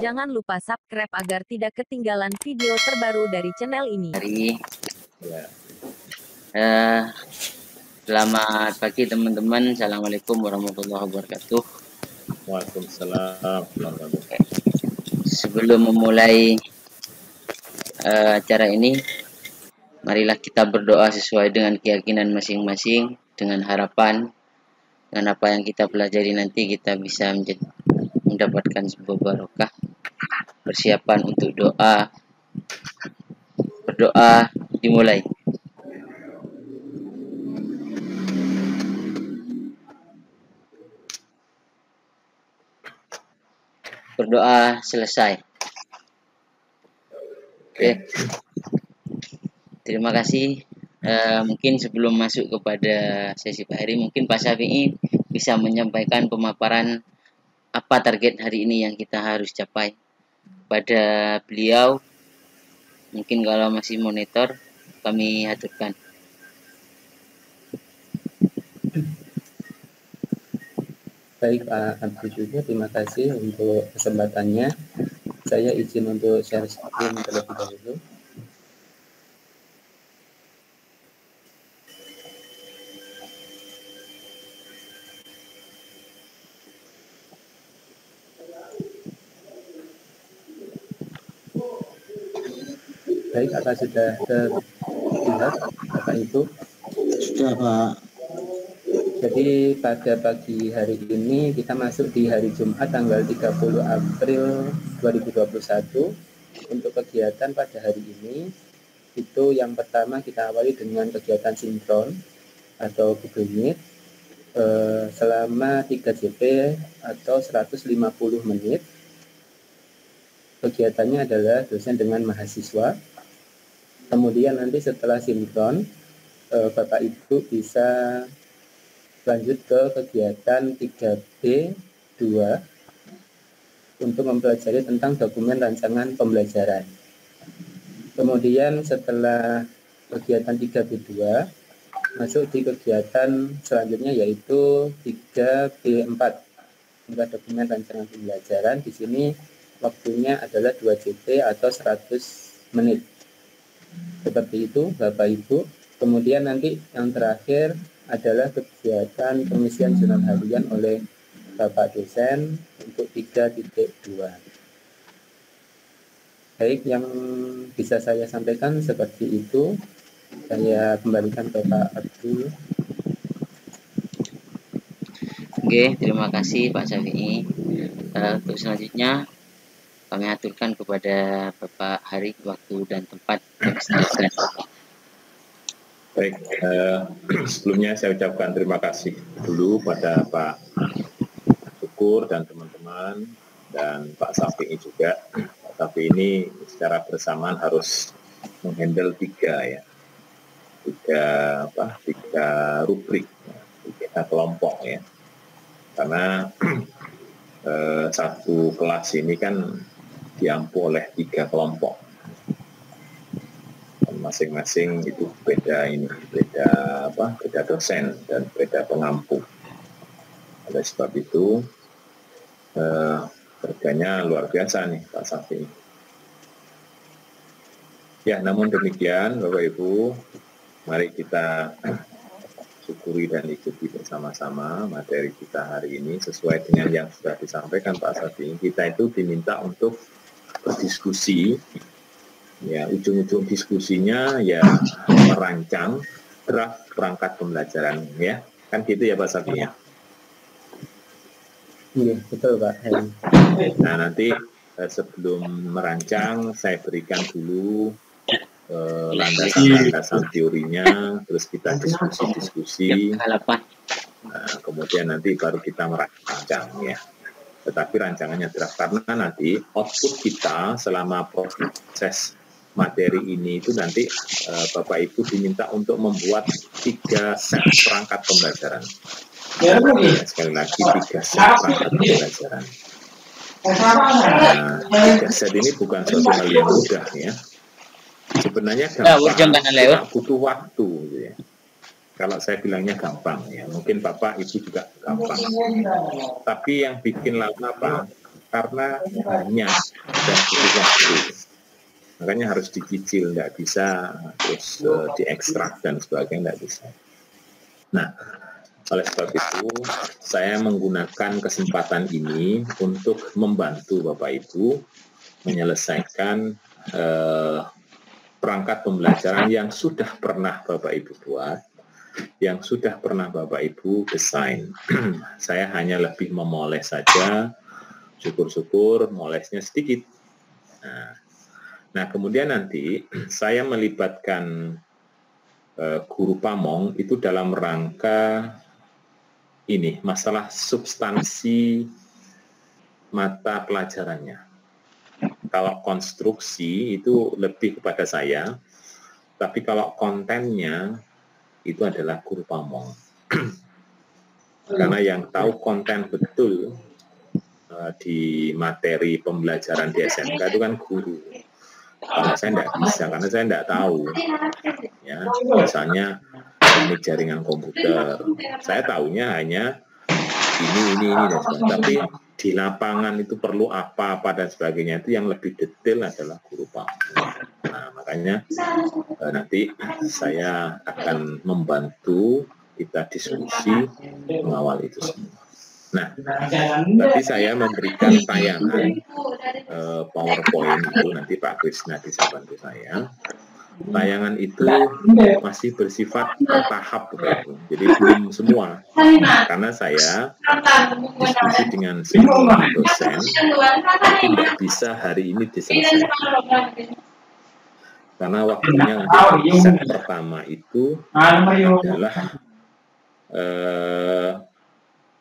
Jangan lupa subscribe agar tidak ketinggalan video terbaru dari channel ini. Selamat pagi teman-teman. Assalamualaikum warahmatullahi wabarakatuh. Waalaikumsalam. Sebelum memulai acara ini, marilah kita berdoa sesuai dengan keyakinan masing-masing, dengan harapan dengan apa yang kita pelajari nanti kita bisa mendapatkan sebuah barokah. Persiapan untuk doa. Berdoa dimulai. Berdoa selesai. Oke. Terima kasih. Mungkin sebelum masuk kepada sesi Pak Heri, mungkin Pak Syafi'i bisa menyampaikan pemaparan apa target hari ini yang kita harus capai pada beliau. Mungkin kalau masih monitor, kami aturkan. Baik Pak Abdul juga, terima kasih untuk kesempatannya. Saya izin untuk share screen terlebih dahulu. Baik, apakah sudah terlihat Bapak Ibu? Sudah Pak. Jadi pada pagi hari ini kita masuk di hari Jumat tanggal 30 April 2021. Untuk kegiatan pada hari ini, itu yang pertama kita awali dengan kegiatan sinkron atau Google Meet selama 3 JP atau 150 menit. Kegiatannya adalah dosen dengan mahasiswa. Kemudian nanti setelah sinkron, Bapak Ibu bisa lanjut ke kegiatan 3B2 untuk mempelajari tentang dokumen rancangan pembelajaran. Kemudian setelah kegiatan 3B2, masuk di kegiatan selanjutnya yaitu 3B4, untuk dokumen rancangan pembelajaran. Di sini waktunya adalah 2 JT atau 100 menit. Seperti itu Bapak Ibu. Kemudian nanti yang terakhir adalah kegiatan pengisian jurnal harian oleh Bapak dosen untuk 3.2. Baik, yang bisa saya sampaikan seperti itu. Saya kembalikan ke Pak Abdul. Oke, terima kasih Pak Syafi'i. Untuk selanjutnya kami aturkan kepada Bapak Hari waktu dan tempat. Baik, sebelumnya saya ucapkan terima kasih dulu pada Pak Syukur dan teman-teman dan Pak Syafi'i juga. Tapi ini secara bersamaan harus menghandle tiga rubrik, tiga kelompok ya. Karena satu kelas ini kan diampu oleh 3 kelompok. Dan masing-masing itu beda dosen dan beda pengampu. Oleh sebab itu harganya luar biasa nih Pak Safi. Ya, namun demikian Bapak Ibu, mari kita syukuri dan ikuti bersama-sama materi kita hari ini sesuai dengan yang sudah disampaikan Pak Safi. Kita itu diminta untuk berdiskusi, ya ujung-ujung diskusinya ya merancang draft perangkat pembelajaran, ya kan gitu ya Pak Safi ya. Iya, betul Pak. Nah nanti sebelum merancang saya berikan dulu landasan-landasan teorinya, terus kita diskusi-diskusi, kemudian nanti baru kita merancang ya. Tetapi rancangannya draft karena nanti output kita selama proses materi ini itu nanti Bapak Ibu diminta untuk membuat 3 set perangkat pembelajaran. Sekali lagi 3 set perangkat pembelajaran. Nah, 3 set ini bukan suatu hal yang mudah ya. Sebenarnya gampang, tidak butuh waktu gitu ya. Kalau saya bilangnya gampang ya, mungkin Bapak Ibu juga gampang. Tapi yang bikin lama apa? karena banyak dan butuh waktu. Makanya harus dicicil, nggak bisa terus diekstrak dan sebagainya, nggak bisa. Nah, oleh sebab itu, saya menggunakan kesempatan ini untuk membantu Bapak Ibu menyelesaikan perangkat pembelajaran yang sudah pernah Bapak Ibu buat, yang sudah pernah Bapak Ibu desain. Saya hanya lebih memoles saja, syukur-syukur molesnya sedikit. Nah, kemudian nanti saya melibatkan guru pamong itu dalam rangka ini, masalah substansi mata pelajarannya. Kalau konstruksi itu lebih kepada saya, tapi kalau kontennya itu adalah guru pamong. Karena yang tahu konten betul di materi pembelajaran di SMK itu kan guru. Kalau saya tidak bisa, karena saya tidak tahu. Ya, misalnya teknik jaringan komputer, saya tahunya hanya ini dan sebagainya. Tapi di lapangan itu perlu apa dan sebagainya, itu yang lebih detail adalah guru pamong. Nah, makanya nanti saya akan membantu kita diskusi mengawal itu semua. Nah, tadi saya memberikan tayangan PowerPoint itu, nanti Pak Krisna bisa bantu saya. Tayangan itu masih bersifat bertahap begitu, jadi belum semua. Karena saya diskusi dengan semua dosen, itu tidak bisa hari ini diselesaikan. Karena waktunya untuk set pertama itu adalah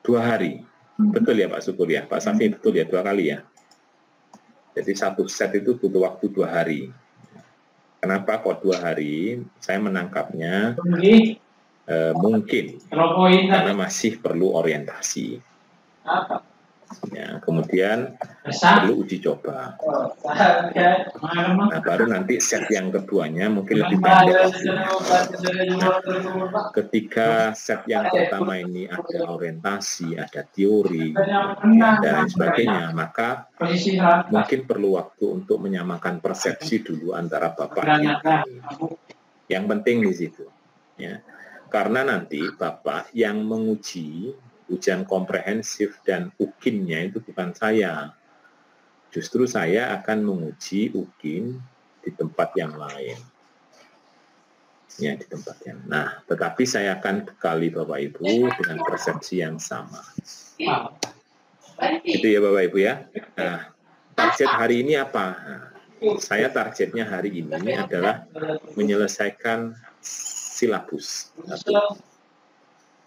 2 hari. Betul ya Pak Syukur ya? Pak Safi betul ya, 2 kali ya? Jadi satu set itu butuh waktu 2 hari. Kenapa kok 2 hari? Saya menangkapnya mungkin karena masih perlu orientasi. Ya, kemudian perlu uji coba. Nah, baru nanti set yang keduanya mungkin lebih pendek. Nah, ketika set yang pertama ini ada orientasi, ada teori, ya, dan lain sebagainya, maka mungkin perlu waktu untuk menyamakan persepsi dulu antara Bapak dan kami. Yang penting di situ. Ya. Karena nanti Bapak yang menguji ujian komprehensif dan UKIN-nya itu bukan saya. Justru saya akan menguji UKIN di tempat yang lain. Ya, di tempat yang. Nah, tetapi saya akan bekali Bapak Ibu dengan persepsi yang sama. Itu ya Bapak Ibu ya. Nah, target hari ini apa? Nah, saya targetnya hari ini adalah menyelesaikan silabus.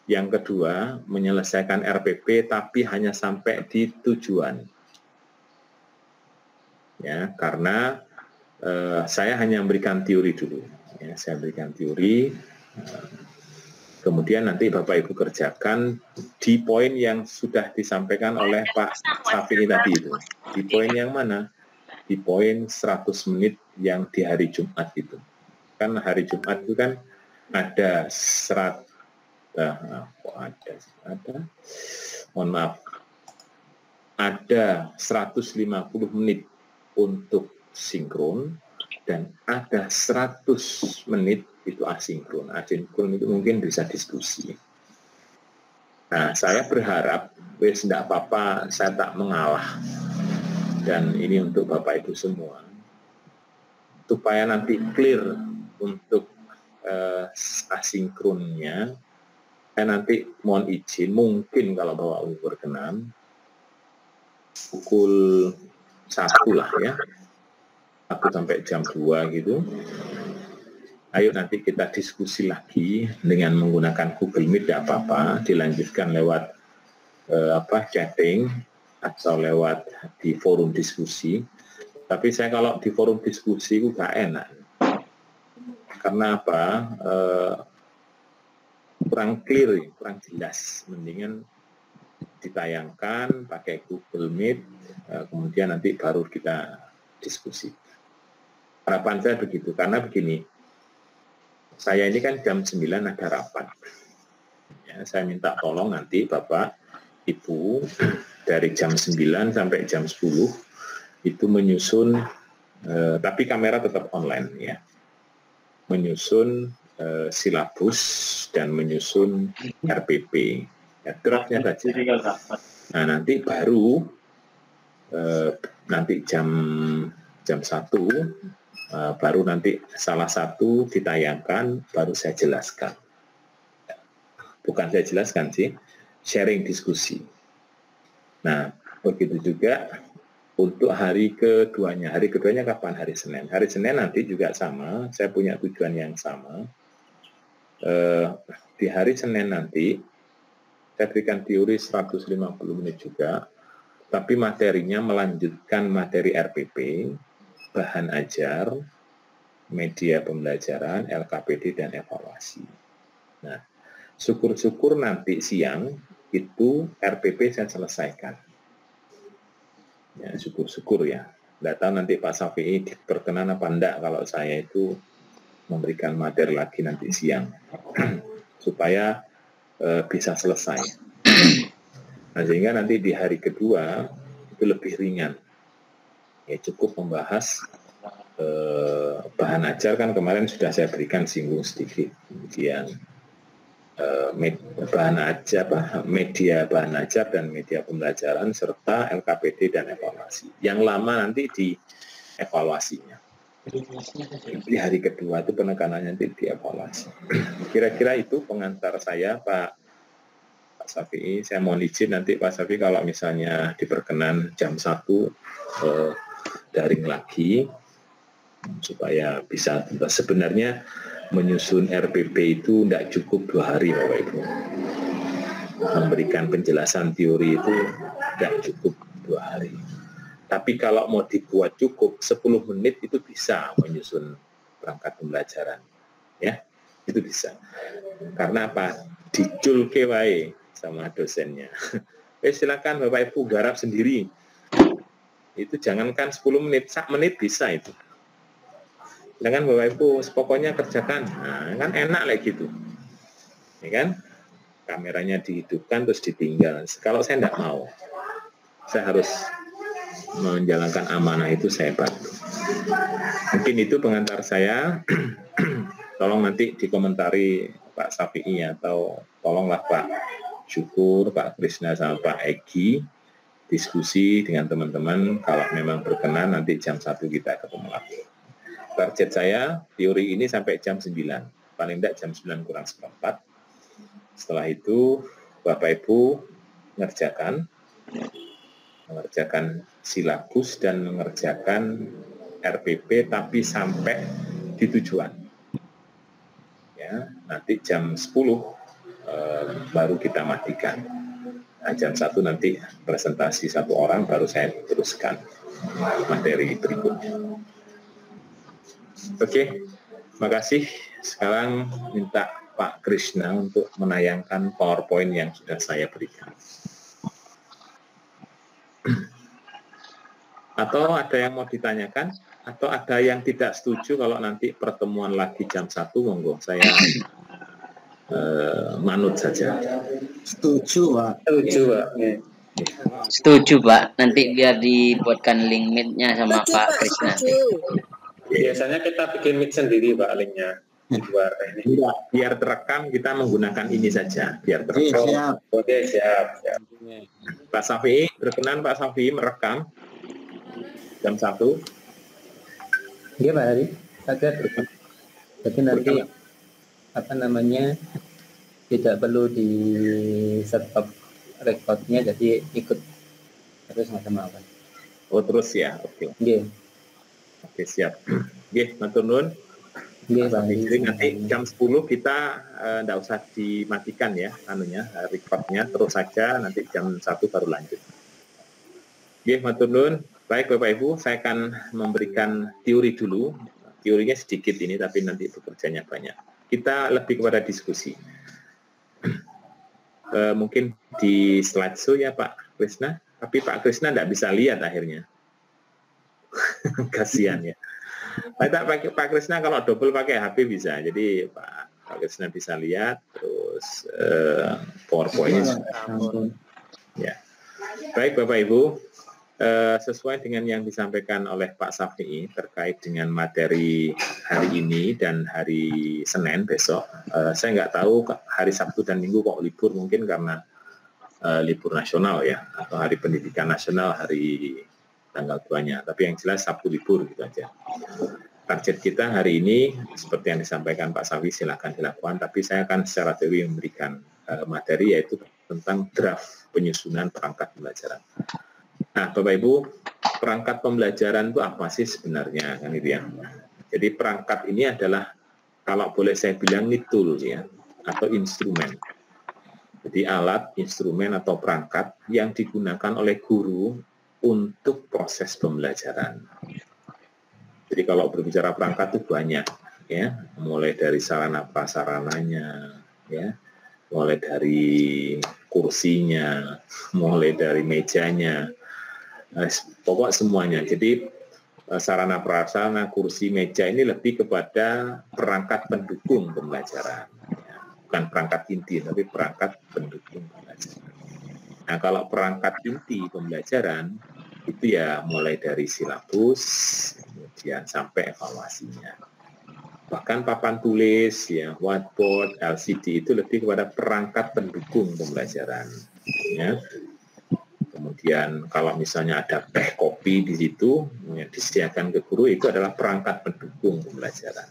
Yang kedua, menyelesaikan RPP tapi hanya sampai di tujuan. Ya, karena saya hanya memberikan teori dulu. Ya, saya berikan teori, kemudian nanti Bapak Ibu kerjakan di poin yang sudah disampaikan oleh Pak Safi tadi itu. Di poin yang mana? Di poin 100 menit yang di hari Jumat itu. Kan hari Jumat itu kan ada ada 150 menit untuk sinkron dan ada 100 menit itu asinkron. Asinkron itu mungkin bisa diskusi. Nah, saya berharap tidak apa-apa, saya tak mengalah. Dan ini untuk Bapak Ibu semua, supaya nanti clear untuk asinkronnya. Saya nanti mohon izin, mungkin kalau Bapak Ibu berkenan, pukul 1 lah ya, 1 sampai jam 2 gitu. Ayo nanti kita diskusi lagi dengan menggunakan Google Meet, tidak apa-apa, dilanjutkan lewat chatting atau lewat di forum diskusi. Tapi saya kalau di forum diskusi itu gak enak. Karena apa? Kurang clear, kurang jelas. Mendingan ditayangkan pakai Google Meet, kemudian nanti baru kita diskusi. Harapan saya begitu, karena begini, saya ini kan jam 9 ada rapat. Ya, saya minta tolong nanti Bapak, Ibu, dari jam 9 sampai jam 10 itu menyusun, tapi kamera tetap online ya, menyusun silabus dan menyusun RPP. Ya, draftnya saja. Nah, nanti baru nanti jam 1 baru nanti salah satu ditayangkan, baru saya jelaskan. Bukan saya jelaskan sih, sharing diskusi. Nah, begitu juga untuk hari keduanya. Hari keduanya kapan? Hari Senin. Hari Senin nanti juga sama, saya punya tujuan yang sama. Di hari Senin nanti, saya berikan teori 150 menit juga, tapi materinya melanjutkan materi RPP, bahan ajar, media pembelajaran, LKPD, dan evaluasi. Nah, syukur-syukur nanti siang itu RPP saya selesaikan. Ya, syukur-syukur ya. Nggak tahu nanti Pak Safi'i berkenan apa enggak kalau saya itu memberikan materi lagi nanti siang. Supaya bisa selesai. Nah, sehingga nanti di hari kedua itu lebih ringan. Ya, cukup membahas bahan ajar kan kemarin sudah saya berikan singgung sedikit. Kemudian bahan ajar, media bahan ajar dan media pembelajaran serta LKPD dan evaluasi. Yang lama nanti di evaluasinya. Di hari kedua itu penekanannya nanti di evaluasi. Kira-kira itu pengantar saya Pak Safi'i. Saya mohon izin nanti Pak Safi'i kalau misalnya diperkenan jam 1 daring lagi supaya bisa, sebenarnya menyusun RPP itu tidak cukup 2 hari Bapak Ibu. Memberikan penjelasan teori itu tidak cukup 2 hari. Tapi kalau mau dibuat cukup 10 menit itu bisa menyusun perangkat pembelajaran. Ya, itu bisa. Karena apa? Dijulke wae sama dosennya. Silakan Bapak Ibu garap sendiri. Itu jangankan 10 menit, 1 menit bisa itu. Silakan Bapak Ibu, pokoknya kerjakan. Nah, kan enak lah gitu. Ya kan? Kameranya dihidupkan terus ditinggal. Kalau saya tidak mau, saya harus menjalankan amanah itu, saya bantu. Mungkin itu pengantar saya. Tolong nanti dikomentari Pak Safi'i atau tolonglah Pak Syukur, Pak Krisna sama Pak Egi diskusi dengan teman-teman. Kalau memang berkenan nanti jam 1 kita ketemu lagi. Target saya teori ini sampai jam 9, paling tidak jam 9 kurang seperempat. Setelah itu Bapak Ibu mengerjakan silabus dan mengerjakan RPP tapi sampai di tujuan. Ya, nanti jam 10 baru kita matikan. Nah, jam 1 nanti presentasi 1 orang, baru saya teruskan materi berikutnya. Oke, terima kasih. Sekarang minta Pak Krisna untuk menayangkan PowerPoint yang sudah saya berikan. Atau ada yang mau ditanyakan? Atau ada yang tidak setuju kalau nanti pertemuan lagi jam 1, monggo saya manut saja. Setuju, Pak. Setuju, Pak. Nanti biar dibuatkan link meet-nya sama setuju, Pak Krisna. Biasanya kita bikin meet sendiri, Pak, linknya. Biar terekam, kita menggunakan ini saja. Biar terekam. Siap. Oke, siap. Pak Safi'i, berkenan Pak Safi'i merekam jam 1. Iya Pak Hari, agar jadi nanti tidak perlu di stop recordnya, jadi ikut terus sama-sama. Oh terus ya, oke. Iya. Oke siap. Oke, matur nuwun. Iya Pak. Jadi nanti jam 10 kita enggak usah dimatikan ya, recordnya terus saja, nanti jam 1 baru lanjut. Oke, matur nuwun. Baik Bapak Ibu, saya akan memberikan teori dulu. Teorinya sedikit ini, tapi nanti bekerjanya banyak. Kita lebih kepada diskusi. Mungkin di slideshow ya Pak Krisna, tapi Pak Krisna tidak bisa lihat akhirnya. Kasihan ya. Pak Krisna kalau double pakai HP bisa, jadi Pak Krisna bisa lihat, terus PowerPoint-nya. Ya. Baik Bapak Ibu, sesuai dengan yang disampaikan oleh Pak Syafi'i terkait dengan materi hari ini dan hari Senin besok, saya nggak tahu hari Sabtu dan Minggu kok libur, mungkin karena libur nasional ya, atau hari pendidikan nasional hari tanggal 2-nya, tapi yang jelas Sabtu libur gitu aja. Target kita hari ini seperti yang disampaikan Pak Syafi'i silakan dilakukan, tapi saya akan secara teori memberikan materi yaitu tentang draft penyusunan perangkat pembelajaran. Nah, Bapak Ibu, perangkat pembelajaran itu apa sih sebenarnya, kan gitu ya. Jadi perangkat ini adalah, kalau boleh saya bilang, ini tool ya, atau instrumen. Jadi alat, instrumen atau perangkat yang digunakan oleh guru untuk proses pembelajaran. Jadi kalau berbicara perangkat itu banyak, ya, mulai dari sarana prasarananya, ya, mulai dari kursinya, mulai dari mejanya. Pokok semuanya. Jadi sarana prasarana, kursi, meja ini lebih kepada perangkat pendukung pembelajaran. Bukan perangkat inti, tapi perangkat pendukung pembelajaran. Nah, kalau perangkat inti pembelajaran, itu ya mulai dari silabus, kemudian sampai evaluasinya. Bahkan papan tulis, ya, whiteboard, LCD itu lebih kepada perangkat pendukung pembelajaran. Ya. Kemudian kalau misalnya ada teh kopi di situ yang disediakan ke guru, itu adalah perangkat pendukung pembelajaran.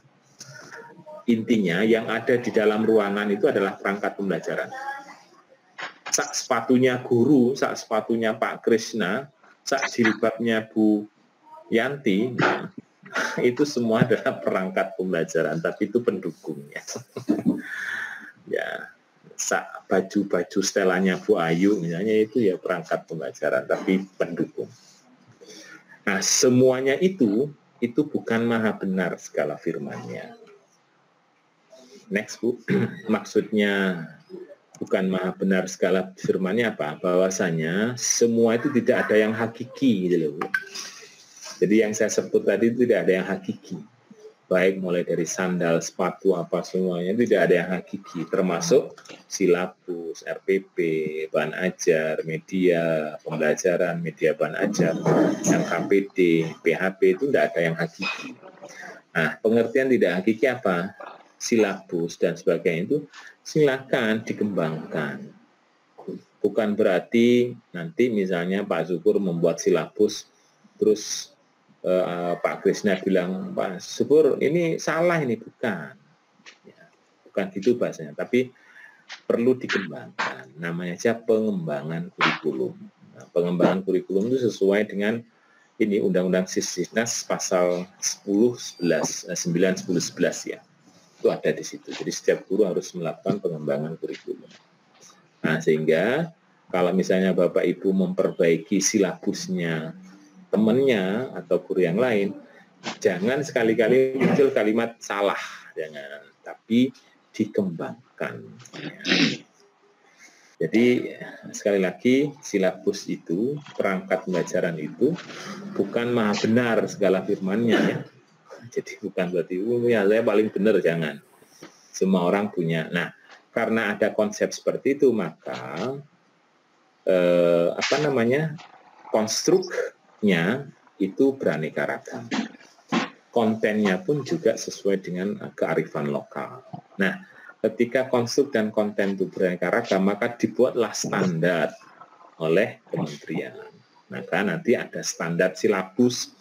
Intinya yang ada di dalam ruangan itu adalah perangkat pembelajaran. Sak sepatunya guru, sak sepatunya Pak Krishna, sak jilbabnya Bu Yanti, itu semua adalah perangkat pembelajaran, tapi itu pendukungnya. Ya. Baju-baju setelannya Bu Ayu misalnya, itu ya perangkat pembelajaran tapi pendukung. Nah, semuanya itu bukan maha benar segala firman-Nya. Next Bu, maksudnya bukan maha benar segala firman-Nya apa? Bahwasanya semua itu tidak ada yang hakiki gitu loh Bu. Jadi yang saya sebut tadi itu tidak ada yang hakiki. Baik mulai dari sandal, sepatu, apa semuanya tidak ada yang hakiki, termasuk silabus, RPP, bahan ajar, media pembelajaran, media bahan ajar, LKPD, PHP itu tidak ada yang hakiki. Nah, pengertian tidak hakiki apa? Silabus dan sebagainya itu silakan dikembangkan. Bukan berarti nanti misalnya Pak Zukur membuat silabus, terus Pak Krishna bilang, Pak Subur ini salah, ini bukan. Ya, bukan gitu bahasanya, tapi perlu dikembangkan. Namanya aja pengembangan kurikulum. Nah, pengembangan kurikulum itu sesuai dengan ini Undang-Undang Sisdiknas pasal 10, 11, 9, 10, 11 ya. Itu ada di situ. Jadi setiap guru harus melakukan pengembangan kurikulum. Nah, sehingga kalau misalnya Bapak Ibu memperbaiki silabusnya temannya atau guru yang lain, jangan sekali-kali muncul kalimat salah, jangan, tapi dikembangkan. Jadi sekali lagi, silabus itu, perangkat pembelajaran itu bukan maha benar segala firman-Nya ya. Jadi bukan berarti ya saya paling benar, jangan. Semua orang punya. Nah, karena ada konsep seperti itu, maka konstruknya itu beraneka ragam. Kontennya pun juga sesuai dengan kearifan lokal. Nah, ketika konstruk dan konten itu beraneka ragam, maka dibuatlah standar oleh kementerian. Maka nanti ada standar silabus,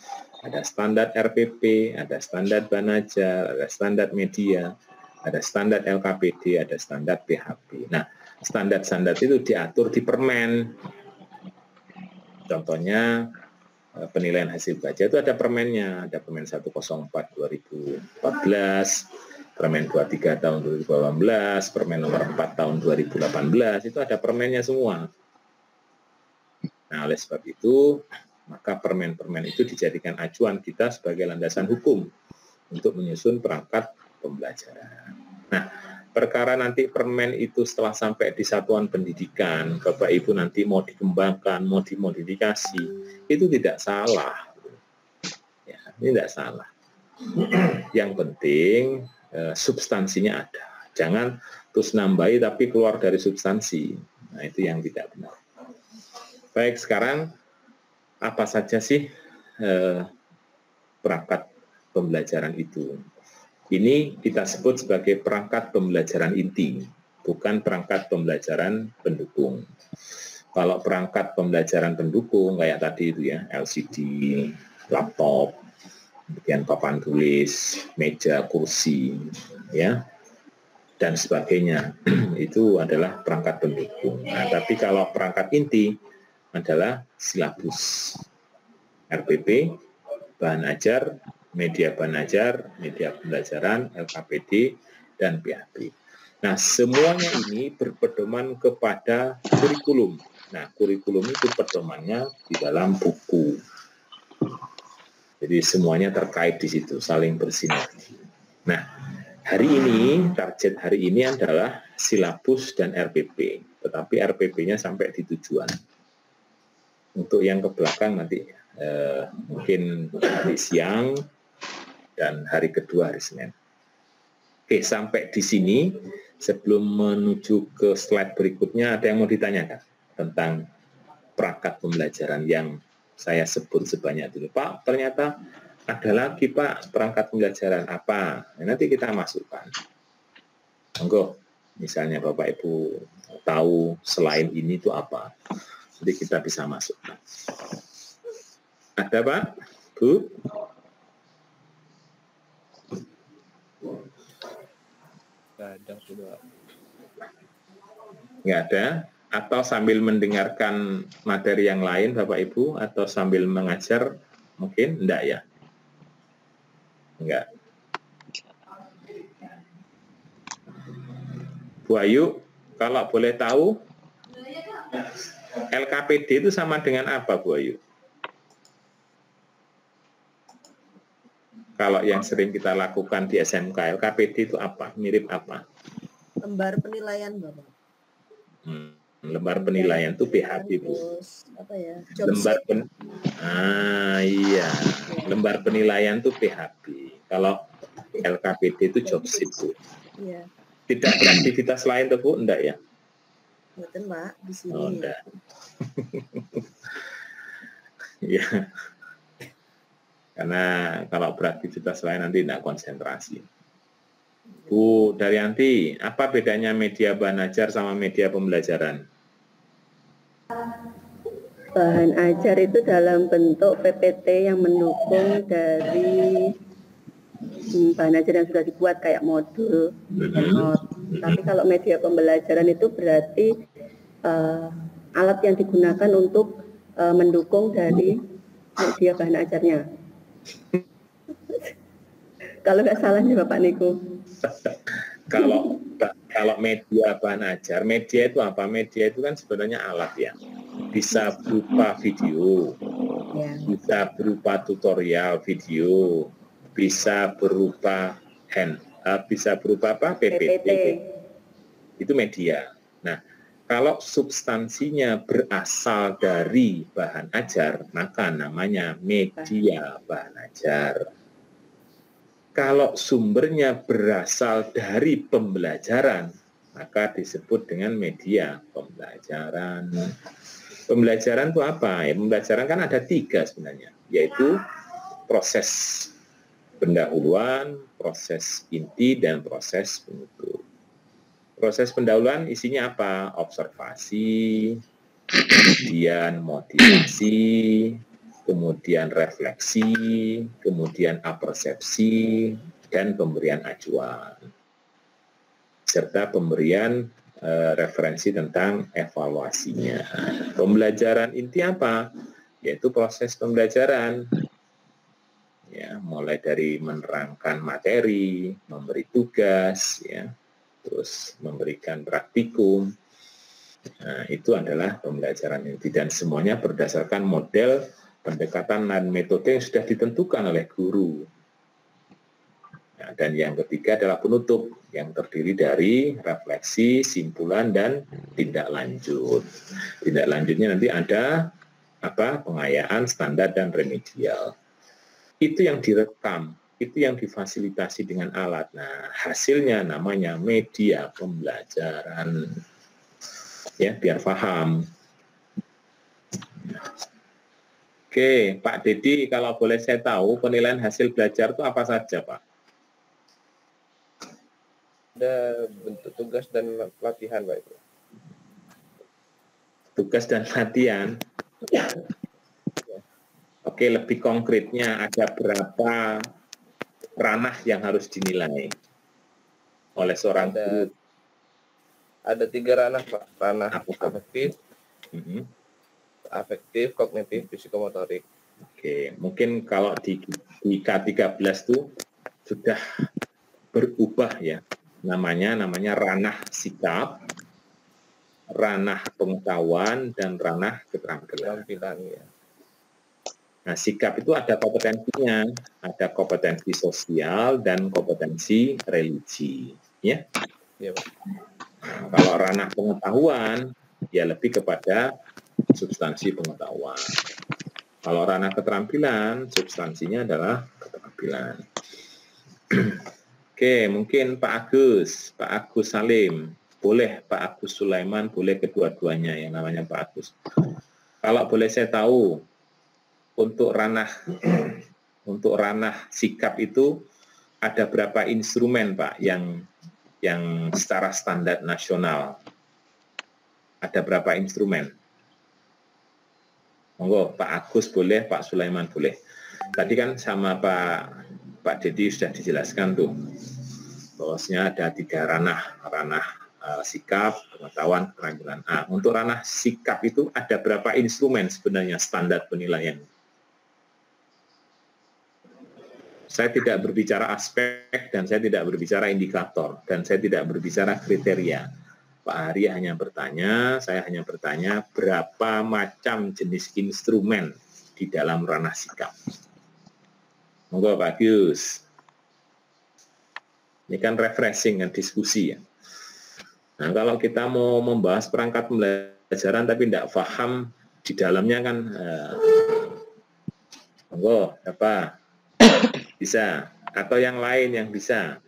ada standar RPP, ada standar bahan ajar, ada standar media, ada standar LKPD, ada standar PHP. Nah, standar-standar itu diatur di permen. Contohnya penilaian hasil baca itu ada permennya, ada permen 104 2014, permen 23 tahun 2018, permen nomor 4 tahun 2018, itu ada permennya semua. Nah, oleh sebab itu, maka permen-permen itu dijadikan acuan kita sebagai landasan hukum untuk menyusun perangkat pembelajaran. Nah, perkara nanti permen itu setelah sampai di satuan pendidikan, Bapak Ibu nanti mau dikembangkan, mau dimodifikasi, itu tidak salah. Ya, ini tidak salah. Yang penting substansinya ada. Jangan terus nambahi tapi keluar dari substansi. Nah, itu yang tidak benar. Baik, sekarang apa saja sih perangkat pembelajaran itu? Ini kita sebut sebagai perangkat pembelajaran inti, bukan perangkat pembelajaran pendukung. Kalau perangkat pembelajaran pendukung kayak tadi itu ya, LCD, laptop, kemudian papan tulis, meja, kursi, ya, dan sebagainya, itu adalah perangkat pendukung. Nah, tapi kalau perangkat inti adalah silabus, RPP, bahan ajar, media bahan ajar, media pembelajaran, LKPD, dan PAP. Nah, semuanya ini berpedoman kepada kurikulum. Nah, kurikulum itu pedomannya di dalam buku. Jadi semuanya terkait di situ, saling bersinergi. Nah, hari ini, target hari ini adalah silabus dan RPP. Tetapi RPP-nya sampai di tujuan. Untuk yang ke belakang nanti mungkin hari siang dan hari kedua hari Senin. Oke, sampai di sini sebelum menuju ke slide berikutnya ada yang mau ditanyakan tentang perangkat pembelajaran yang saya sebut sebanyak itu. Pak, ternyata ada lagi Pak perangkat pembelajaran apa? Nah, nanti kita masukkan. Monggo, misalnya Bapak Ibu tahu selain ini itu apa? Jadi kita bisa masukkan. Ada Pak? Bu? Nggak ada? Atau sambil mendengarkan materi yang lain Bapak Ibu? Atau sambil mengajar? Mungkin enggak ya? Enggak. Bu Ayu, kalau boleh tahu, LKPD itu sama dengan apa, Bu Ayu? Kalau yang sering kita lakukan di SMK, LKPD itu apa? Mirip apa? Lembar penilaian, Bapak. Lembar penilaian itu PHP, Bu. Apa ya? Iya. Lembar penilaian itu PHP. Kalau LKPD itu job sheet, Bu. Iya. Tidak beraktivitas lain tuh, Bu? Enggak ya? Betul, Pak, di sini. Oh, enggak. Iya. Karena kalau beraktivitas lain nanti tidak konsentrasi. Bu Daryanti, apa bedanya media bahan ajar sama media pembelajaran? Bahan ajar itu dalam bentuk PPT yang mendukung dari bahan ajar yang sudah dibuat kayak modul, note. Tapi kalau media pembelajaran itu berarti alat yang digunakan untuk mendukung dari media bahan ajarnya. Kalau nggak salah nih Bapak Niko. Kalau media bahan ajar, media itu apa? Media itu kan sebenarnya alat ya. Bisa berupa video, bisa berupa tutorial video, bisa berupa bisa berupa apa? PPT. Itu media. Nah, kalau substansinya berasal dari bahan ajar, maka namanya media bahan ajar. Kalau sumbernya berasal dari pembelajaran, maka disebut dengan media pembelajaran. Pembelajaran itu apa? Ya, pembelajaran kan ada 3 sebenarnya, yaitu proses pendahuluan, proses inti, dan proses penutup. Proses pendahuluan isinya apa? Observasi, kemudian motivasi, kemudian refleksi, kemudian apersepsi, dan pemberian acuan. Serta pemberian referensi tentang evaluasinya. Pembelajaran inti apa? Yaitu proses pembelajaran. Ya, mulai dari menerangkan materi, memberi tugas, ya, terus memberikan praktikum. Nah, itu adalah pembelajaran inti dan semuanya berdasarkan model pendekatan dan metode yang sudah ditentukan oleh guru. Nah, dan yang ketiga adalah penutup yang terdiri dari refleksi, simpulan, dan tindak lanjut. Tindak lanjutnya nanti ada pengayaan, standar, dan remedial. Itu yang direkam, itu yang difasilitasi dengan alat. Nah, hasilnya namanya media pembelajaran. Ya, biar paham. Oke, Pak Dedi, kalau boleh saya tahu penilaian hasil belajar itu apa saja, Pak? Ada bentuk tugas dan latihan, Pak Ibu. Tugas dan latihan. Oke, lebih konkretnya ada berapa ranah yang harus dinilai oleh seorang guru? Ada 3 ranah, Pak. Ranah afektif, kognitif, psikomotorik. Oke, mungkin kalau di K13 itu sudah berubah ya. Namanya ranah sikap, ranah pengetahuan, dan ranah keterampilan. Ya. Nah, sikap itu ada kompetensinya, ada kompetensi sosial dan kompetensi religi, ya. Iya, Pak. Kalau ranah pengetahuan, ya lebih kepada substansi pengetahuan. Kalau ranah keterampilan, substansinya adalah keterampilan. Oke, mungkin Pak Agus Salim, boleh Pak Agus Sulaiman, boleh kedua-duanya yang namanya Pak Agus. Kalau boleh saya tahu, untuk ranah sikap itu ada berapa instrumen Pak yang secara standar nasional? Ada berapa instrumen? Monggo, Pak Agus boleh, Pak Sulaiman boleh. Tadi kan sama Pak Dedi sudah dijelaskan tuh, bahwasanya ada 3 ranah sikap, pengetahuan, keterampilan. Nah, untuk ranah sikap itu ada berapa instrumen sebenarnya standar penilaian? Saya tidak berbicara aspek, dan saya tidak berbicara indikator, dan saya tidak berbicara kriteria. Pak Hari saya hanya bertanya berapa macam jenis instrumen di dalam ranah sikap. Monggo Pak Agus. Ini kan refreshing dan diskusi ya. Nah, kalau kita mau membahas perangkat pembelajaran tapi tidak paham di dalamnya kan, monggo apa bisa, atau yang lain yang bisa.